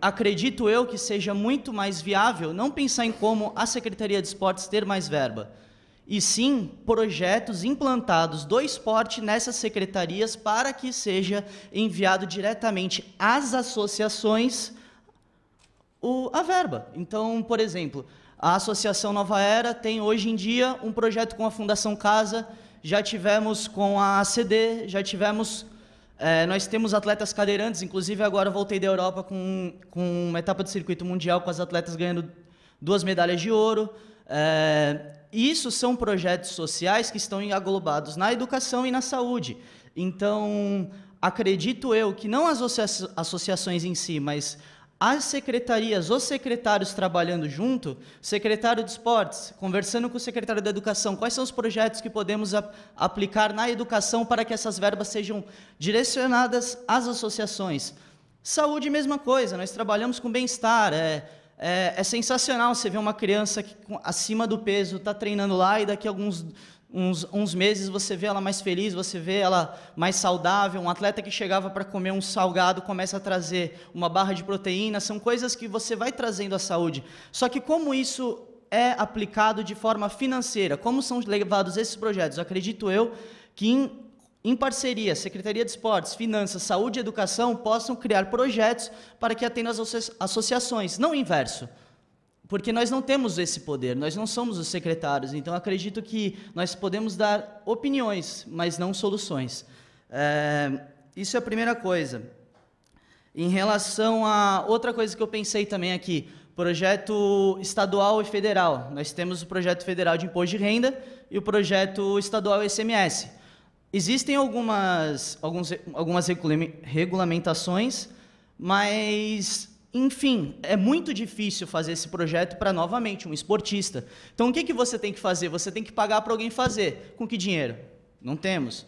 acredito eu que seja muito mais viável não pensar em como a Secretaria de Esportes ter mais verba, e sim projetos implantados do esporte nessas secretarias para que seja enviado diretamente às associações a verba. Então, por exemplo, a Associação Nova Era tem hoje em dia um projeto com a Fundação Casa, já tivemos com a ACD, já tivemos... nós temos atletas cadeirantes, inclusive agora voltei da Europa com uma etapa de circuito mundial com as atletas ganhando 2 medalhas de ouro. Isso são projetos sociais que estão englobados na educação e na saúde. Então, acredito eu que não as associações em si, mas as secretarias, os secretários trabalhando junto, secretário de esportes, conversando com o secretário da educação, quais são os projetos que podemos aplicar na educação para que essas verbas sejam direcionadas às associações. Saúde, mesma coisa, nós trabalhamos com bem-estar, é sensacional você ver uma criança que, acima do peso, está treinando lá e daqui a uns meses você vê ela mais feliz, você vê ela mais saudável. Um atleta que chegava para comer um salgado começa a trazer uma barra de proteína. São coisas que você vai trazendo à saúde. Só que como isso é aplicado de forma financeira, como são levados esses projetos? Acredito eu que em parceria, Secretaria de Esportes, Finanças, Saúde e Educação possam criar projetos para que atendam as associações, não o inverso, porque nós não temos esse poder, nós não somos os secretários, então acredito que nós podemos dar opiniões, mas não soluções. Isso é a primeira coisa. Em relação a outra coisa que eu pensei também aqui, projeto estadual e federal. Nós temos o projeto federal de imposto de renda e o projeto estadual ICMS. Existem algumas regulamentações, mas, enfim, é muito difícil fazer esse projeto para, novamente, um esportista. Então, o que você tem que fazer? Você tem que pagar para alguém fazer. Com que dinheiro? Não temos.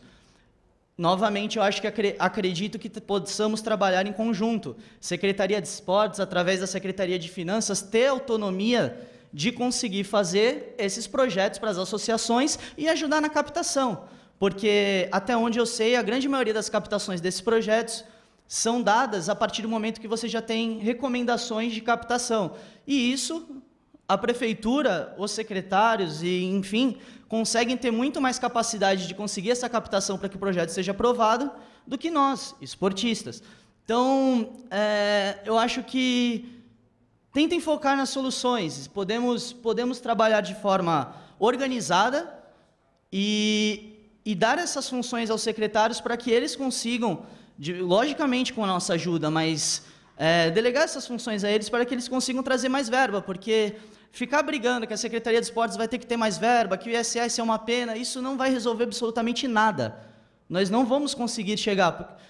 Novamente, eu acho que acredito que possamos trabalhar em conjunto. Secretaria de Esportes, através da Secretaria de Finanças, ter autonomia de conseguir fazer esses projetos para as associações e ajudar na captação. Porque, até onde eu sei, a grande maioria das captações desses projetos são dadas a partir do momento que você já tem recomendações de captação. E isso, a prefeitura, os secretários e, enfim, conseguem ter muito mais capacidade de conseguir essa captação para que o projeto seja aprovado do que nós, esportistas. Então, eu acho que tentem focar nas soluções. Podemos trabalhar de forma organizada e dar essas funções aos secretários para que eles consigam, logicamente com a nossa ajuda, mas delegar essas funções a eles para que eles consigam trazer mais verba, porque ficar brigando que a Secretaria de Esportes vai ter que ter mais verba, que o ISS é uma pena, isso não vai resolver absolutamente nada. Nós não vamos conseguir chegar.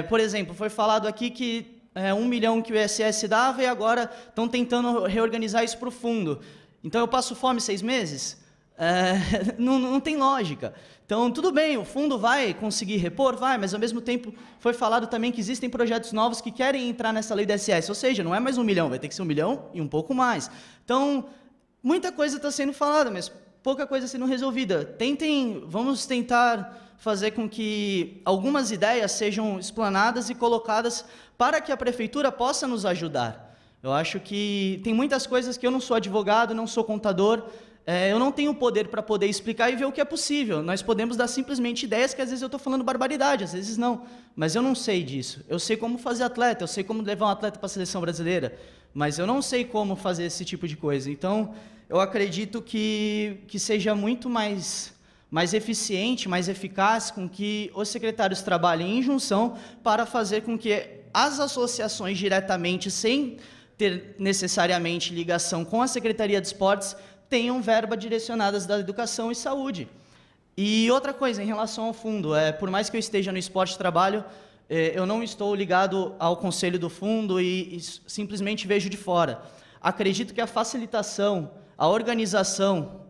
Por exemplo, foi falado aqui que 1 milhão que o ISS dava e agora estão tentando reorganizar isso para o fundo. Então eu passo fome 6 meses? Não tem lógica. Então, tudo bem, o fundo vai conseguir repor? Vai, mas ao mesmo tempo foi falado também que existem projetos novos que querem entrar nessa lei do ISS, ou seja, não é mais 1 milhão, vai ter que ser 1 milhão e um pouco mais. Então, muita coisa está sendo falada, mas pouca coisa sendo resolvida. Vamos tentar fazer com que algumas ideias sejam explanadas e colocadas para que a prefeitura possa nos ajudar. Eu acho que tem muitas coisas que eu não sou advogado, não sou contador, eu não tenho poder para poder explicar e ver o que é possível. Nós podemos dar simplesmente ideias que às vezes eu estou falando barbaridade, às vezes não. Mas eu não sei disso. Eu sei como fazer atleta, eu sei como levar um atleta para a seleção brasileira, mas eu não sei como fazer esse tipo de coisa. Então, eu acredito que seja muito mais eficiente, mais eficaz, com que os secretários trabalhem em junção para fazer com que as associações diretamente, sem ter necessariamente ligação com a Secretaria de Esportes, tenham verba direcionadas da educação e saúde. E outra coisa, em relação ao fundo, por mais que eu esteja no esporte de trabalho, eu não estou ligado ao conselho do fundo e simplesmente vejo de fora. Acredito que a facilitação, a organização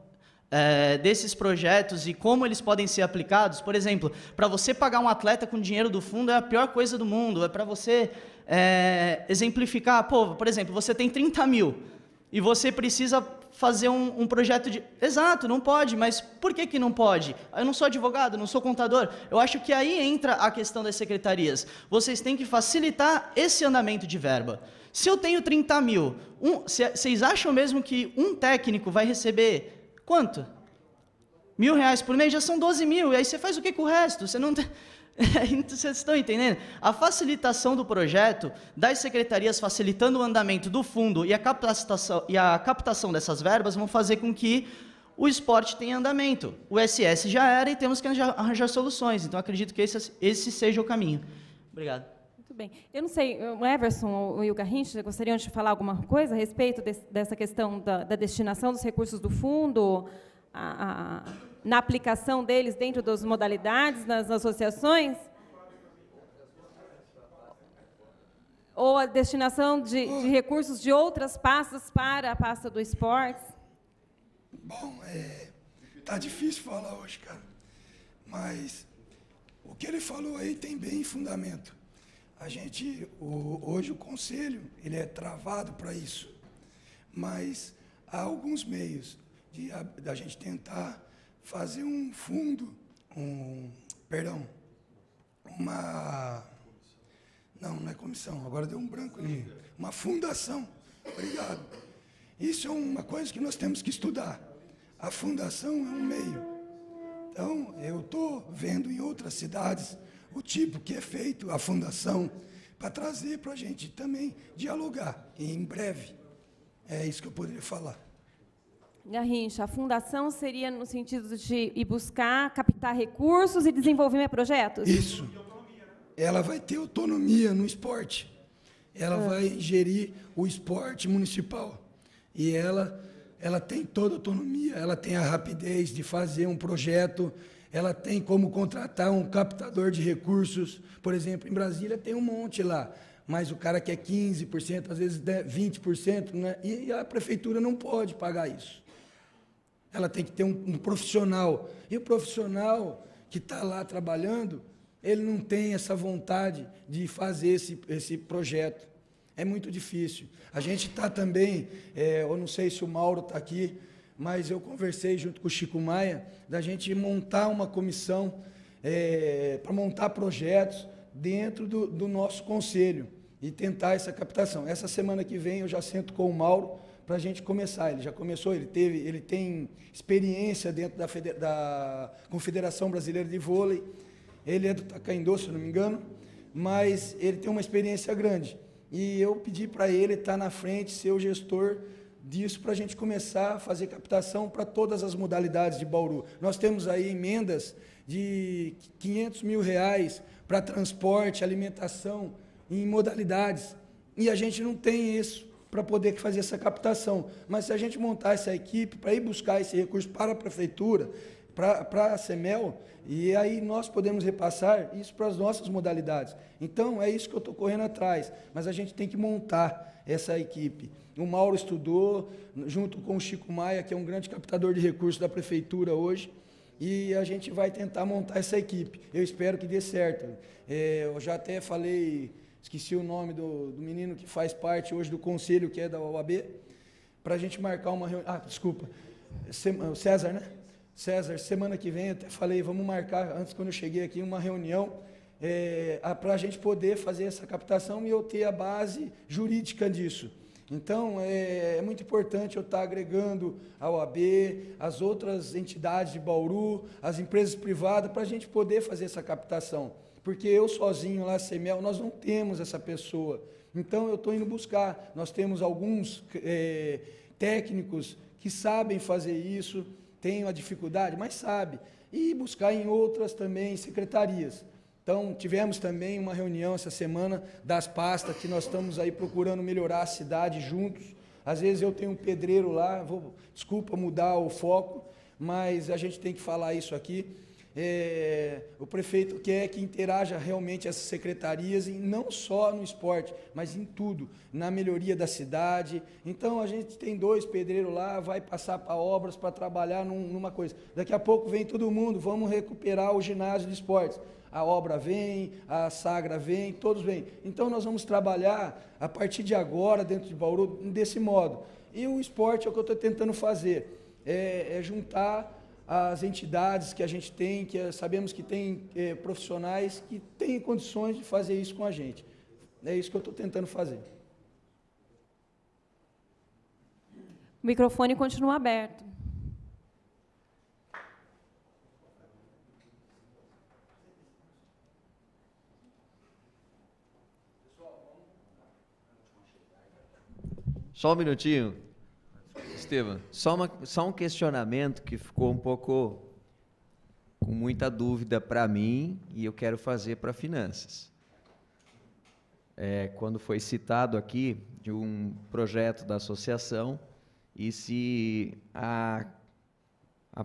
desses projetos e como eles podem ser aplicados, por exemplo, para você pagar um atleta com dinheiro do fundo é a pior coisa do mundo, é para você exemplificar, por exemplo, você tem 30 mil e você precisa fazer um projeto de... Exato, não pode, mas por que não pode? Eu não sou advogado, não sou contador. Eu acho que aí entra a questão das secretarias. Vocês têm que facilitar esse andamento de verba. Se eu tenho 30 mil, vocês acham mesmo que um técnico vai receber quanto? R$1.000 por mês? Já são 12 mil. E aí você faz o que com o resto? Você não tem... Vocês estão entendendo? A facilitação do projeto, das secretarias facilitando o andamento do fundo e a captação dessas verbas vão fazer com que o esporte tenha andamento. O SS já era e temos que arranjar soluções. Então, acredito que esse seja o caminho. Obrigado. Muito bem. Eu não sei, o Everson e o Garrincha gostariam de falar alguma coisa a respeito dessa questão da destinação dos recursos do fundo, na aplicação deles dentro das modalidades, nas associações? Ou a destinação de recursos de outras pastas para a pasta do esportes? Bom, tá difícil falar hoje, cara. Mas o que ele falou aí tem bem fundamento. Hoje o conselho, ele é travado para isso. Mas há alguns meios da gente tentar fazer um fundo, não é comissão, agora deu um branco ali, uma fundação, obrigado. Isso é uma coisa que nós temos que estudar. A fundação é um meio. Então, eu estou vendo em outras cidades o tipo que é feito a fundação para trazer para a gente também dialogar, e em breve. É isso que eu poderia falar. Garrincha, a fundação seria no sentido de ir buscar, captar recursos e desenvolver projetos? Isso. Ela vai ter autonomia no esporte. Ela vai gerir o esporte municipal. E ela tem toda a autonomia, ela tem a rapidez de fazer um projeto, ela tem como contratar um captador de recursos. Por exemplo, em Brasília tem um monte lá, mas o cara quer 15%, às vezes 20%, né? E a prefeitura não pode pagar isso. Ela tem que ter um profissional. E o profissional que está lá trabalhando, ele não tem essa vontade de fazer esse projeto. É muito difícil. A gente está também, eu não sei se o Mauro está aqui, mas eu conversei junto com o Chico Maia, da gente montar uma comissão para montar projetos dentro do nosso conselho e tentar essa captação. Essa semana que vem eu já sento com o Mauro para a gente começar. Ele já começou, ele tem experiência dentro da Confederação Brasileira de Vôlei, ele é do Taekwondo, se não me engano, mas ele tem uma experiência grande. E eu pedi para ele estar na frente, ser o gestor disso, para a gente começar a fazer captação para todas as modalidades de Bauru. Nós temos aí emendas de R$500 mil para transporte, alimentação, em modalidades. E a gente não tem isso para poder fazer essa captação. Mas se a gente montar essa equipe para ir buscar esse recurso para a prefeitura, para a CEMEL, e aí nós podemos repassar isso para as nossas modalidades. Então, é isso que eu estou correndo atrás, mas a gente tem que montar essa equipe. O Mauro estudou, junto com o Chico Maia, que é um grande captador de recursos da prefeitura hoje, e a gente vai tentar montar essa equipe. Eu espero que dê certo. Eu já até falei, esqueci o nome do menino que faz parte hoje do conselho, que é da OAB, para a gente marcar uma reunião. Ah, desculpa, o César, né? César, semana que vem, eu até falei, vamos marcar, antes quando eu cheguei aqui, uma reunião para a gente poder fazer essa captação e eu ter a base jurídica disso. Então, é muito importante eu estar agregando a OAB, as outras entidades de Bauru, as empresas privadas, para a gente poder fazer essa captação. Porque eu sozinho lá, CEMEL, nós não temos essa pessoa. Então, eu estou indo buscar. Nós temos alguns técnicos que sabem fazer isso, tem uma dificuldade, mas sabe, e buscar em outras também secretarias. Então, tivemos também uma reunião essa semana das pastas, que nós estamos aí procurando melhorar a cidade juntos. Às vezes eu tenho um pedreiro lá, desculpa mudar o foco, mas a gente tem que falar isso aqui. O prefeito quer que interaja realmente essas secretarias, e não só no esporte, mas em tudo, na melhoria da cidade. Então, a gente tem 2 pedreiros lá, vai passar para obras, para trabalhar numa coisa. Daqui a pouco vem todo mundo, vamos recuperar o ginásio de esportes. A obra vem, a Sagra vem, todos vêm. Então, nós vamos trabalhar, a partir de agora, dentro de Bauru, desse modo. E o esporte é o que eu estou tentando fazer, é juntar as entidades que a gente tem, que sabemos que tem profissionais que têm condições de fazer isso com a gente. É isso que eu estou tentando fazer. O microfone continua aberto. Só um minutinho. Estevam, só um questionamento que ficou um pouco com muita dúvida para mim e eu quero fazer para finanças. Quando foi citado aqui de um projeto da associação e se a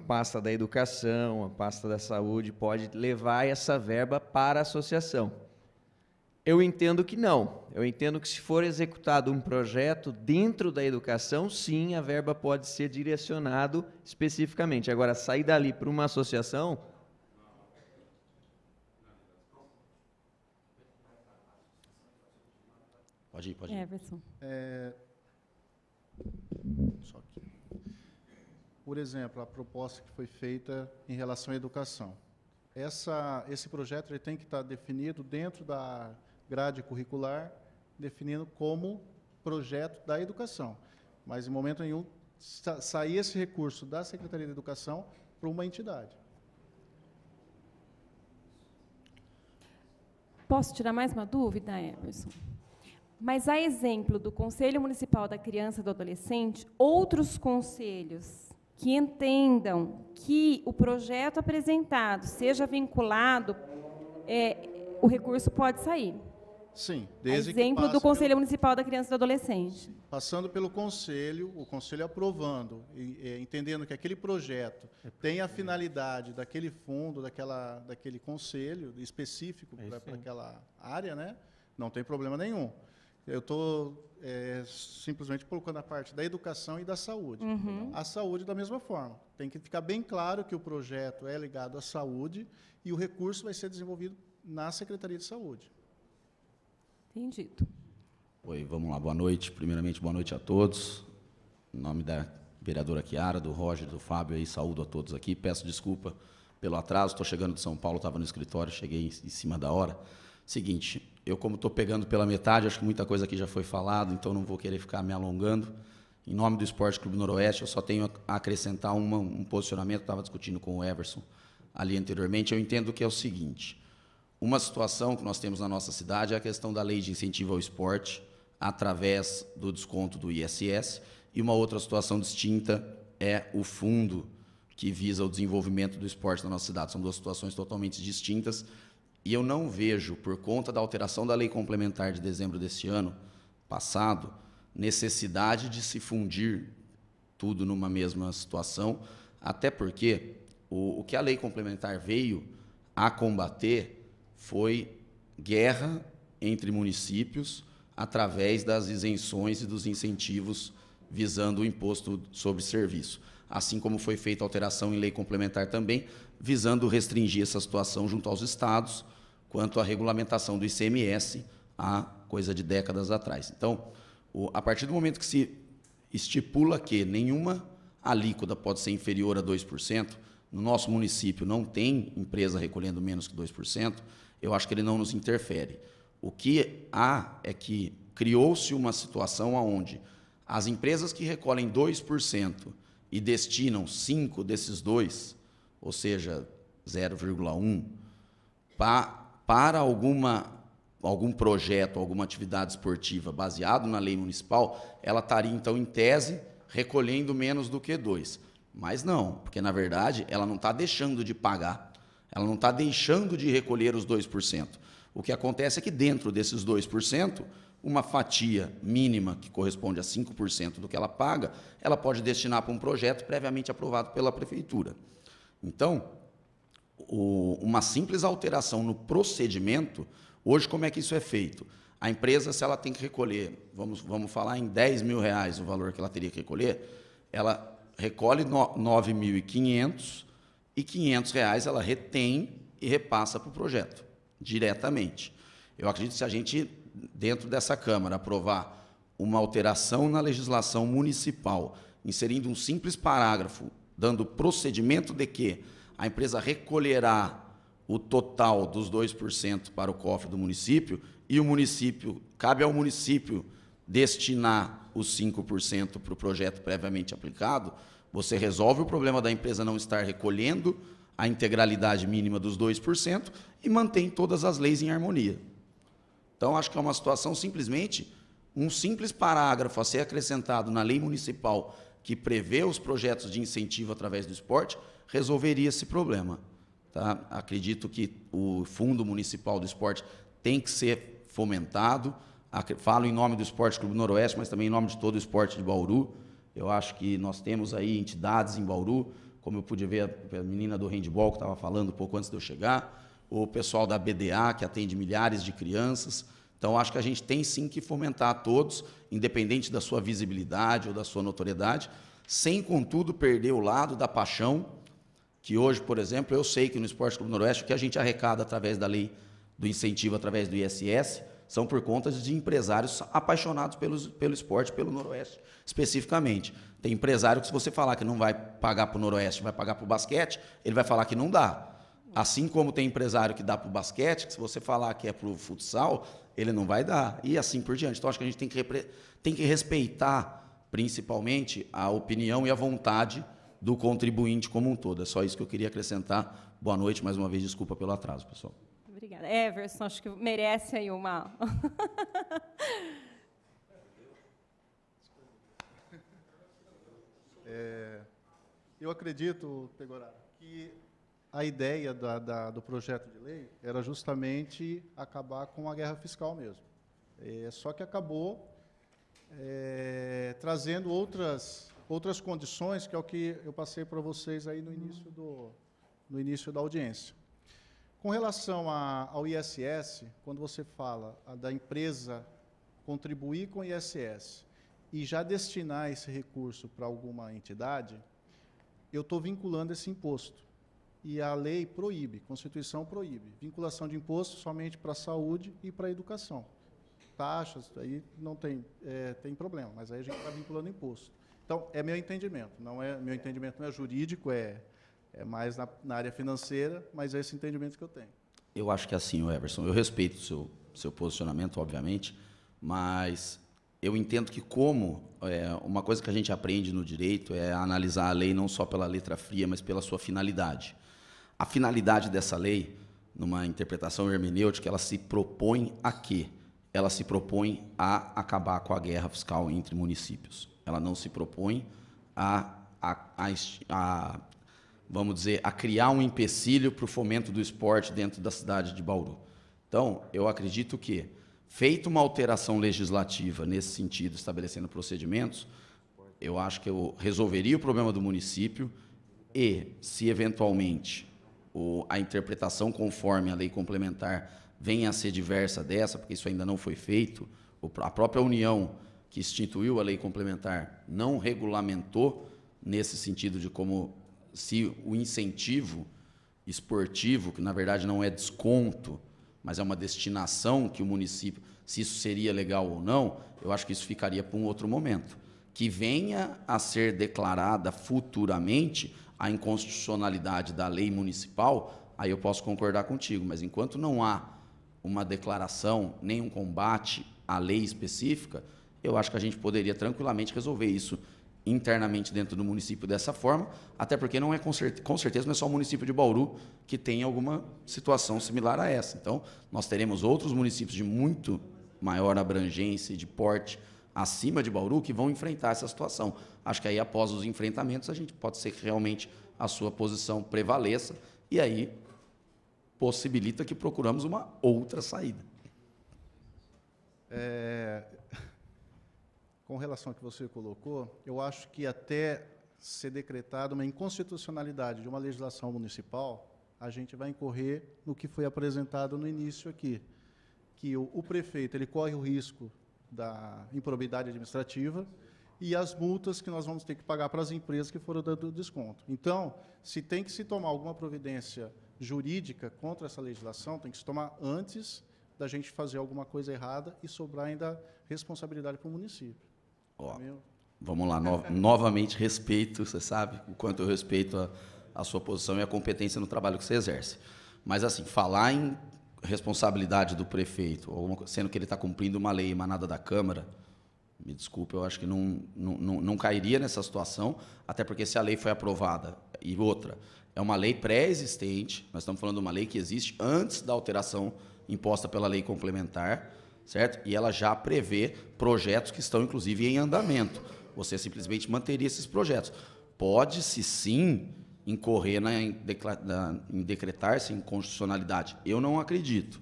pasta da educação, a pasta da saúde pode levar essa verba para a associação. Eu entendo que não. Eu entendo que se for executado um projeto dentro da educação, sim, a verba pode ser direcionado especificamente. Agora, sair dali para uma associação... Pode ir. Everson. Só aqui. Por exemplo, a proposta que foi feita em relação à educação. Esse projeto ele tem que estar definido dentro da grade curricular, definindo como projeto da educação. Mas, em momento nenhum, sair esse recurso da Secretaria de Educação para uma entidade. Posso tirar mais uma dúvida, Everson? Mas, a exemplo do Conselho Municipal da Criança e do Adolescente, outros conselhos que entendam que o projeto apresentado seja vinculado, o recurso pode sair. Sim, desde exemplo do Conselho Municipal da Criança e do Adolescente. Passando pelo Conselho, o Conselho aprovando, entendendo que aquele projeto tem a finalidade daquele fundo, daquele Conselho específico para aquela área, né? Não tem problema nenhum. Eu estou simplesmente colocando a parte da educação e da saúde. Uhum. A saúde da mesma forma. Tem que ficar bem claro que o projeto é ligado à saúde e o recurso vai ser desenvolvido na Secretaria de Saúde. Entendido. Oi, vamos lá, boa noite. Primeiramente, boa noite a todos. Em nome da vereadora Chiara, do Roger, do Fábio, aí, saúdo a todos aqui. Peço desculpa pelo atraso, estou chegando de São Paulo, estava no escritório, cheguei em cima da hora. Seguinte, eu como estou pegando pela metade, acho que muita coisa aqui já foi falado, então não vou querer ficar me alongando. Em nome do Esporte Clube Noroeste, eu só tenho a acrescentar um posicionamento, estava discutindo com o Everson ali anteriormente. Eu entendo que é o seguinte, uma situação que nós temos na nossa cidade é a questão da lei de incentivo ao esporte, através do desconto do ISS, e uma outra situação distinta é o fundo que visa o desenvolvimento do esporte na nossa cidade. São duas situações totalmente distintas, e eu não vejo, por conta da alteração da lei complementar de dezembro deste ano passado, necessidade de se fundir tudo numa mesma situação, até porque o que a lei complementar veio a combater foi guerra entre municípios através das isenções e dos incentivos visando o imposto sobre serviço, assim como foi feita a alteração em lei complementar também, visando restringir essa situação junto aos estados, quanto à regulamentação do ICMS, há coisa de décadas atrás. Então, a partir do momento que se estipula que nenhuma alíquota pode ser inferior a 2%, no nosso município não tem empresa recolhendo menos que 2%, eu acho que ele não nos interfere. O que há é que criou-se uma situação onde as empresas que recolhem 2% e destinam 5 desses 2, ou seja, 0,1, para algum projeto, alguma atividade esportiva baseado na lei municipal, ela estaria, então, em tese, recolhendo menos do que 2. Mas não, porque, na verdade, ela não está deixando de pagar, ela não está deixando de recolher os 2%. O que acontece é que, dentro desses 2%, uma fatia mínima, que corresponde a 5% do que ela paga, ela pode destinar para um projeto previamente aprovado pela Prefeitura. Então, uma simples alteração no procedimento, hoje como é que isso é feito? A empresa, se ela tem que recolher, vamos falar em R$10 mil o valor que ela teria que recolher, ela recolhe 9.500 e R$500 ela retém e repassa para o projeto, diretamente. Eu acredito que se a gente, dentro dessa Câmara, aprovar uma alteração na legislação municipal, inserindo um simples parágrafo, dando procedimento de que a empresa recolherá o total dos 2% para o cofre do município e o município, cabe ao município destinar os 5% para o projeto previamente aplicado, você resolve o problema da empresa não estar recolhendo a integralidade mínima dos 2% e mantém todas as leis em harmonia. Então, acho que é uma situação simplesmente, um simples parágrafo a ser acrescentado na lei municipal que prevê os projetos de incentivo através do esporte, resolveria esse problema. Tá? Acredito que o Fundo Municipal do Esporte tem que ser fomentado. Falo em nome do Esporte Clube Noroeste, mas também em nome de todo o esporte de Bauru. Eu acho que nós temos aí entidades em Bauru, como eu pude ver a menina do handball que estava falando um pouco antes de eu chegar, o pessoal da BDA, que atende milhares de crianças. Então, acho que a gente tem sim que fomentar a todos, independente da sua visibilidade ou da sua notoriedade, sem, contudo, perder o lado da paixão, que hoje, por exemplo, eu sei que no Esporte Clube Noroeste, o que a gente arrecada através da lei do incentivo, através do ISS, são por conta de empresários apaixonados pelo esporte, pelo Noroeste, especificamente. Tem empresário que, se você falar que não vai pagar para o Noroeste, vai pagar para o basquete, ele vai falar que não dá. Assim como tem empresário que dá para o basquete, que se você falar que é para o futsal, ele não vai dar, e assim por diante. Então, acho que a gente tem que respeitar, principalmente, a opinião e a vontade do contribuinte como um todo. É só isso que eu queria acrescentar. Boa noite, mais uma vez, desculpa pelo atraso, pessoal. Obrigada. Everson, acho que merece aí uma... Eu acredito, Pegoraro, que a ideia do projeto de lei era justamente acabar com a guerra fiscal mesmo. Só que acabou trazendo outras condições, que é o que eu passei para vocês aí no início da audiência. Com relação ao ISS, quando você fala da empresa contribuir com o ISS e já destinar esse recurso para alguma entidade, eu estou vinculando esse imposto. E a lei proíbe, a Constituição proíbe, vinculação de imposto somente para a saúde e para a educação. taxas, aí não tem, tem problema, mas aí a gente está vinculando imposto. Então, é meu entendimento, meu entendimento não é jurídico, é mais na área financeira, mas é esse entendimento que eu tenho. Eu acho que é assim, Everson, eu respeito o seu posicionamento, obviamente, mas eu entendo que uma coisa que a gente aprende no direito é analisar a lei não só pela letra fria, mas pela sua finalidade. A finalidade dessa lei, numa interpretação hermenêutica, ela se propõe a quê? Ela se propõe a acabar com a guerra fiscal entre municípios. Ela não se propõe vamos dizer, a criar um empecilho para o fomento do esporte dentro da cidade de Bauru. Então, eu acredito que, feita uma alteração legislativa nesse sentido, estabelecendo procedimentos, eu acho que eu resolveria o problema do município e, se eventualmente a interpretação conforme a lei complementar venha a ser diversa dessa, porque isso ainda não foi feito, a própria União que instituiu a lei complementar não regulamentou nesse sentido de como se o incentivo esportivo, que na verdade não é desconto, mas é uma destinação que o município, se isso seria legal ou não, eu acho que isso ficaria para um outro momento. Que venha a ser declarada futuramente a inconstitucionalidade da lei municipal, aí eu posso concordar contigo, mas enquanto não há uma declaração, nem um combate à lei específica, eu acho que a gente poderia tranquilamente resolver isso internamente dentro do município dessa forma, até porque não é com certeza não é só o município de Bauru que tem alguma situação similar a essa. Então, nós teremos outros municípios de muito maior abrangência e de porte acima de Bauru que vão enfrentar essa situação. Acho que aí, após os enfrentamentos, a gente pode ser que realmente a sua posição prevaleça e aí possibilita que procuramos uma outra saída. Com relação ao que você colocou, eu acho que até ser decretada uma inconstitucionalidade de uma legislação municipal, a gente vai incorrer no que foi apresentado no início aqui, que o prefeito ele corre o risco da improbidade administrativa e as multas que nós vamos ter que pagar para as empresas que foram dando desconto. Então, se tem que se tomar alguma providência jurídica contra essa legislação, tem que se tomar antes da gente fazer alguma coisa errada e sobrar ainda responsabilidade para o município. Vamos lá, novamente respeito, você sabe o quanto eu respeito a sua posição e a competência no trabalho que você exerce. Mas, assim, falar em responsabilidade do prefeito, sendo que ele está cumprindo uma lei emanada da Câmara, me desculpe, eu acho que não cairia nessa situação, até porque se a lei foi aprovada, e outra, é uma lei pré-existente, nós estamos falando de uma lei que existe antes da alteração imposta pela lei complementar, certo? E ela já prevê projetos que estão, inclusive, em andamento. Você simplesmente manteria esses projetos. Pode-se, sim, incorrer em decretar-se inconstitucionalidade. Eu não acredito.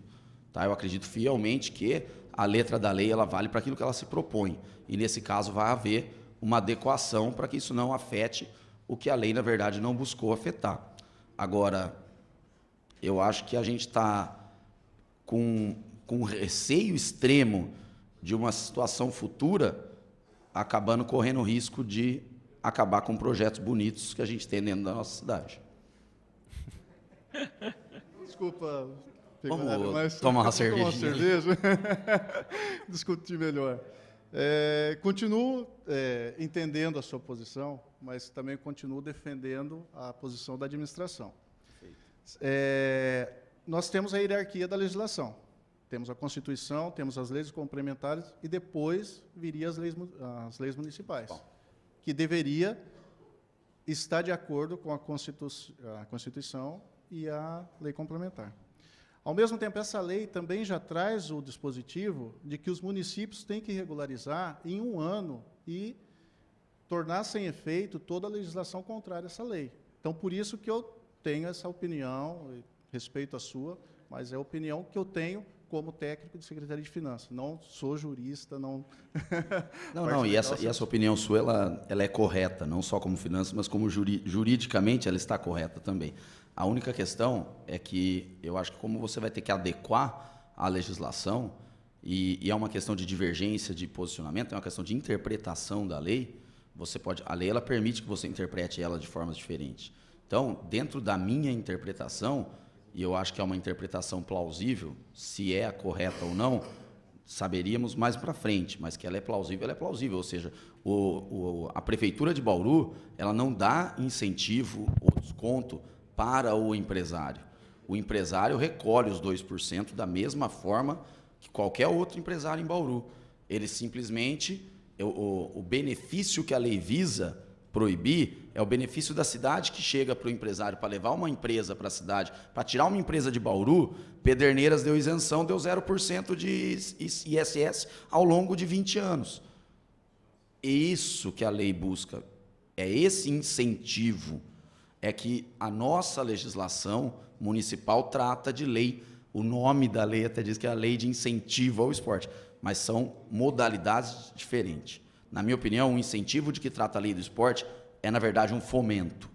Tá? Eu acredito fielmente que a letra da lei ela vale para aquilo que ela se propõe. E, nesse caso, vai haver uma adequação para que isso não afete o que a lei, na verdade, não buscou afetar. Agora, eu acho que a gente está com receio extremo de uma situação futura, acabando correndo o risco de acabar com projetos bonitos que a gente tem dentro da nossa cidade. Desculpa, vamos tomar uma cervejinha. Discutir melhor. Continuo entendendo a sua posição, mas também continuo defendendo a posição da administração. Nós temos a hierarquia da legislação. Temos a Constituição, temos as leis complementares e depois viriam as leis municipais, que deveria estar de acordo com a Constituição e a lei complementar. Ao mesmo tempo, essa lei também já traz o dispositivo de que os municípios têm que regularizar em 1 ano e tornar sem efeito toda a legislação contrária a essa lei. Então, por isso que eu tenho essa opinião, respeito a sua, mas é a opinião que eu tenho como técnico de Secretaria de Finanças. Não sou jurista, não... Não, e essa opinião sua, ela é correta, não só como finanças, mas como juridicamente ela está correta também. A única questão é que eu acho que como você vai ter que adequar a legislação, e é uma questão de divergência de posicionamento, é uma questão de interpretação da lei, a lei ela permite que você interprete ela de formas diferentes. Então, dentro da minha interpretação, e eu acho que é uma interpretação plausível, se é a correta ou não, saberíamos mais para frente, mas que ela é plausível, ou seja, a Prefeitura de Bauru, ela não dá incentivo ou desconto para o empresário. O empresário recolhe os 2% da mesma forma que qualquer outro empresário em Bauru. Ele simplesmente, o benefício que a lei visa proibir é o benefício da cidade que chega para o empresário, para levar uma empresa para a cidade, para tirar uma empresa de Bauru. Pederneiras deu isenção, deu 0% de ISS ao longo de 20 anos. Isso que a lei busca, é esse incentivo, é que a nossa legislação municipal trata de lei. O nome da lei até diz que é a lei de incentivo ao esporte, mas são modalidades diferentes. Na minha opinião, o incentivo de que trata a lei do esporte é, na verdade, um fomento.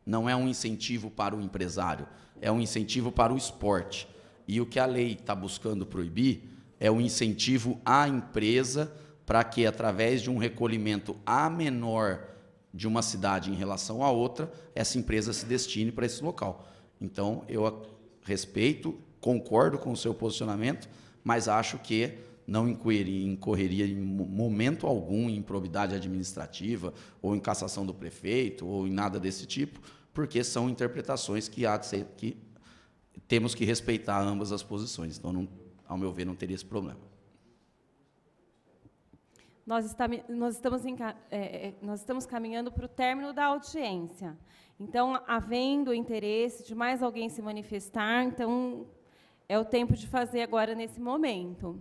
Não é um incentivo para o empresário, é um incentivo para o esporte. E o que a lei está buscando proibir é o incentivo à empresa para que, através de um recolhimento a menor de uma cidade em relação à outra, essa empresa se destine para esse local. Então, eu respeito, concordo com o seu posicionamento, mas acho que não incorreria em momento algum em improbidade administrativa, ou em cassação do prefeito, ou em nada desse tipo, porque são interpretações que temos que respeitar ambas as posições. Então, ao meu ver, não teria esse problema. Nós estamos caminhando para o término da audiência. Então, havendo interesse de mais alguém se manifestar, então é o tempo de fazer agora nesse momento.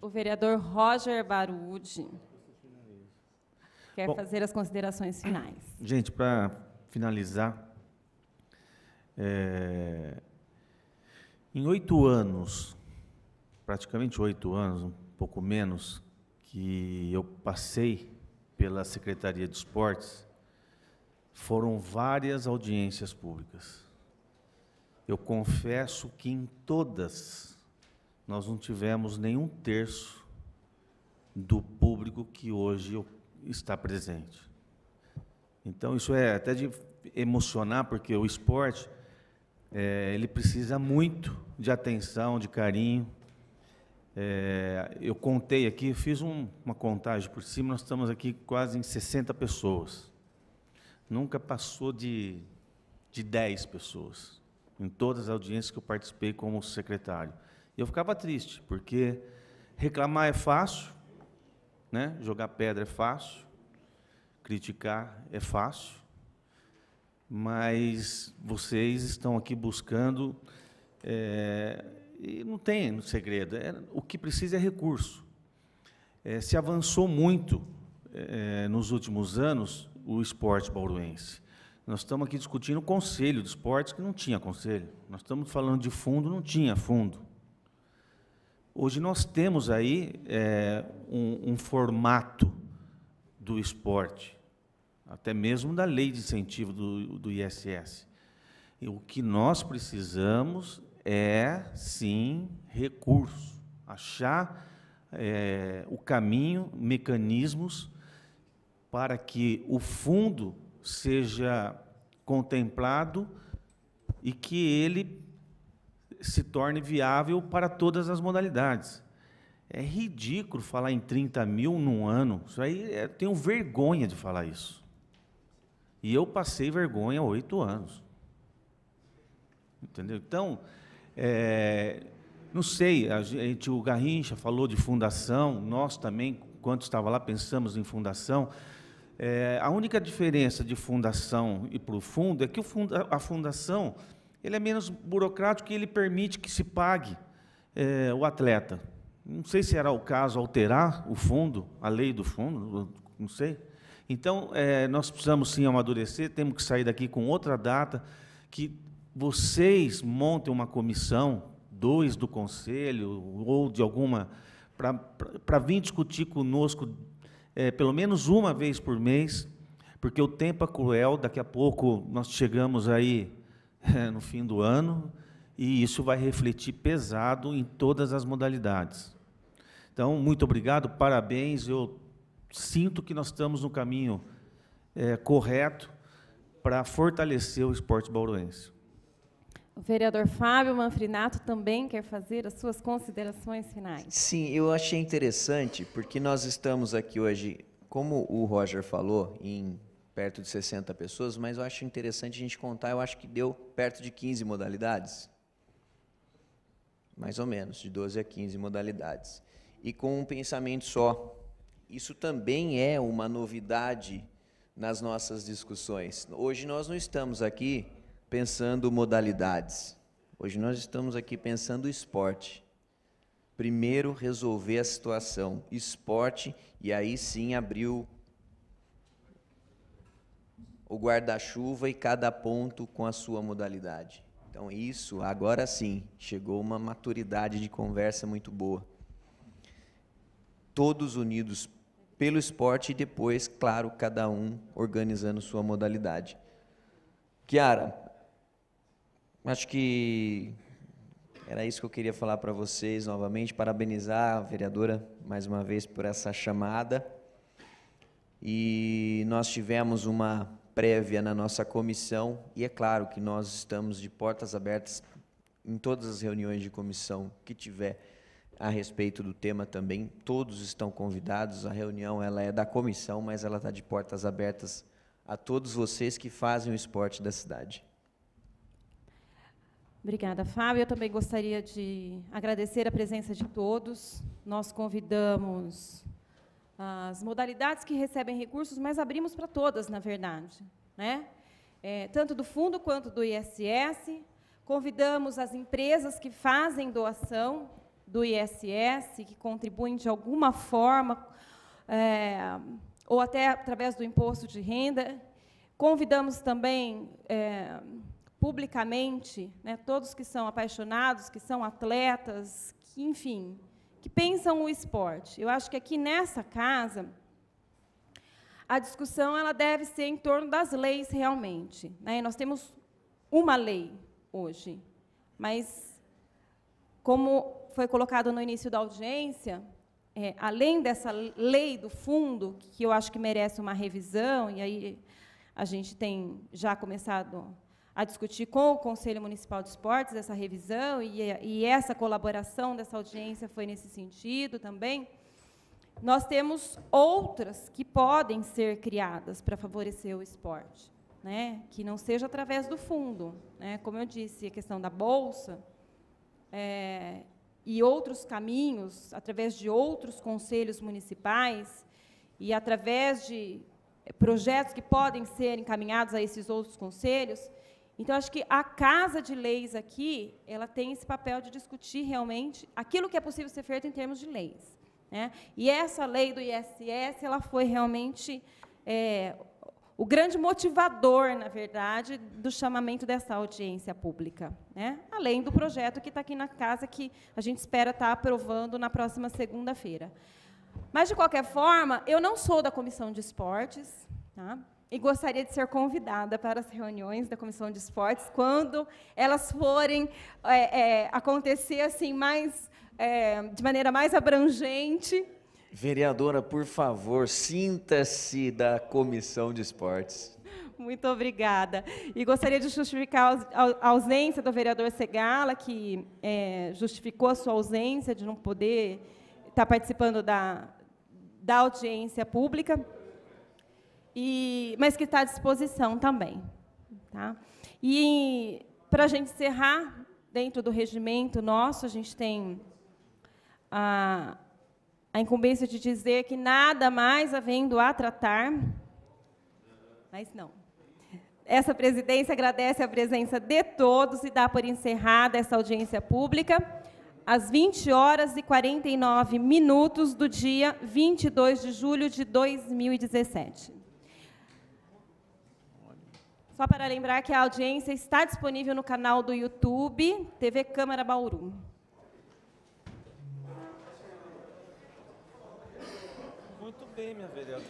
O vereador Roger Barucci quer fazer as considerações finais. Gente, para finalizar, em 8 anos, praticamente 8 anos, um pouco menos, que eu passei pela Secretaria de Esportes, foram várias audiências públicas. Eu confesso que em todas nós não tivemos nenhum terço do público que hoje está presente. Então, isso é até de emocionar, porque o esporte, ele precisa muito de atenção, de carinho. Eu contei aqui, fiz uma contagem por cima, nós estamos aqui quase em 60 pessoas. Nunca passou de 10 pessoas, em todas as audiências que eu participei como secretário. E eu ficava triste, porque reclamar é fácil, né? Jogar pedra é fácil, criticar é fácil, mas vocês estão aqui buscando, e não tem segredo, o que precisa é recurso. Se avançou muito nos últimos anos o esporte bauruense. Nós estamos aqui discutindo o conselho de esportes, que não tinha conselho. Nós estamos falando de fundo, não tinha fundo. Hoje nós temos aí um formato do esporte, até mesmo da lei de incentivo do ISS. E o que nós precisamos é, sim, recurso, achar o caminho, mecanismos para que o fundo seja contemplado e que ele se torne viável para todas as modalidades. É ridículo falar em 30 mil num ano. Isso aí, eu tenho vergonha de falar isso. E eu passei vergonha há 8 anos. Entendeu? Então, não sei, o Garrincha falou de fundação, nós também, quando estava lá, pensamos em fundação. A única diferença de fundação e para o fundo é que a fundação ele é menos burocrático e ele permite que se pague o atleta. Não sei se era o caso alterar o fundo, a lei do fundo, não sei. Então, nós precisamos sim amadurecer, temos que sair daqui com outra data, que vocês montem uma comissão, 2 do conselho, ou de alguma, para vir discutir conosco, pelo menos uma vez por mês, porque o tempo é cruel, daqui a pouco nós chegamos aí no fim do ano, e isso vai refletir pesado em todas as modalidades. Então, muito obrigado, parabéns, eu sinto que nós estamos no caminho correto para fortalecer o esporte bauruense. O vereador Fábio Manfrinato também quer fazer as suas considerações finais. Sim, eu achei interessante, porque nós estamos aqui hoje, como o Roger falou, em perto de 60 pessoas, mas eu acho interessante a gente contar, eu acho que deu perto de 15 modalidades. Mais ou menos, de 12 a 15 modalidades. E com um pensamento só. Isso também é uma novidade nas nossas discussões. Hoje nós não estamos aqui pensando modalidades. Hoje nós estamos aqui pensando esporte. Primeiro resolver a situação, esporte, e aí sim abriu o guarda-chuva e cada ponto com a sua modalidade. Então isso, agora sim, chegou uma maturidade de conversa muito boa. Todos unidos pelo esporte e depois, claro, cada um organizando sua modalidade. Chiara, acho que era isso que eu queria falar para vocês novamente, parabenizar a vereadora mais uma vez por essa chamada. E nós tivemos uma prévia na nossa comissão, e é claro que nós estamos de portas abertas em todas as reuniões de comissão que tiver a respeito do tema também. Todos estão convidados, a reunião ela é da comissão, mas ela está de portas abertas a todos vocês que fazem o esporte da cidade. Obrigada, Fábio. Eu também gostaria de agradecer a presença de todos. Nós convidamos as modalidades que recebem recursos, mas abrimos para todas, na verdade, né? Tanto do fundo quanto do ISS. Convidamos as empresas que fazem doação do ISS, que contribuem de alguma forma, ou até através do imposto de renda. Convidamos também, publicamente, né, todos que são apaixonados, que são atletas, que, enfim, que pensam o esporte. Eu acho que aqui nessa casa, a discussão ela deve ser em torno das leis realmente, né? Nós temos uma lei hoje, mas, como foi colocado no início da audiência, além dessa lei do fundo, que eu acho que merece uma revisão, e aí a gente tem já começado a discutir com o Conselho Municipal de Esportes essa revisão, e essa colaboração dessa audiência foi nesse sentido também. Nós temos outras que podem ser criadas para favorecer o esporte, né? Que não seja através do fundo, né? Como eu disse, a questão da bolsa, e outros caminhos, através de outros conselhos municipais, e através de projetos que podem ser encaminhados a esses outros conselhos. Então, acho que a Casa de Leis aqui, ela tem esse papel de discutir realmente aquilo que é possível ser feito em termos de leis, né? E essa lei do ISS, ela foi realmente o grande motivador, na verdade, do chamamento dessa audiência pública, né? Além do projeto que está aqui na casa, que a gente espera estar aprovando na próxima segunda-feira. Mas, de qualquer forma, eu não sou da Comissão de Esportes, tá? E gostaria de ser convidada para as reuniões da Comissão de Esportes, quando elas forem acontecer assim, de maneira mais abrangente. Vereadora, por favor, sinta-se da Comissão de Esportes. Muito obrigada. E gostaria de justificar a ausência do vereador Segala, que justificou a sua ausência de não poder estar participando da audiência pública, mas que está à disposição também. Tá? E, para a gente encerrar, dentro do regimento nosso, a gente tem a incumbência de dizer que nada mais havendo a tratar, mas não. Essa presidência agradece a presença de todos e dá por encerrada essa audiência pública, às 20h49 do dia 22 de julho de 2017. Só para lembrar que a audiência está disponível no canal do YouTube, TV Câmara Bauru. Muito bem, minha vereadora.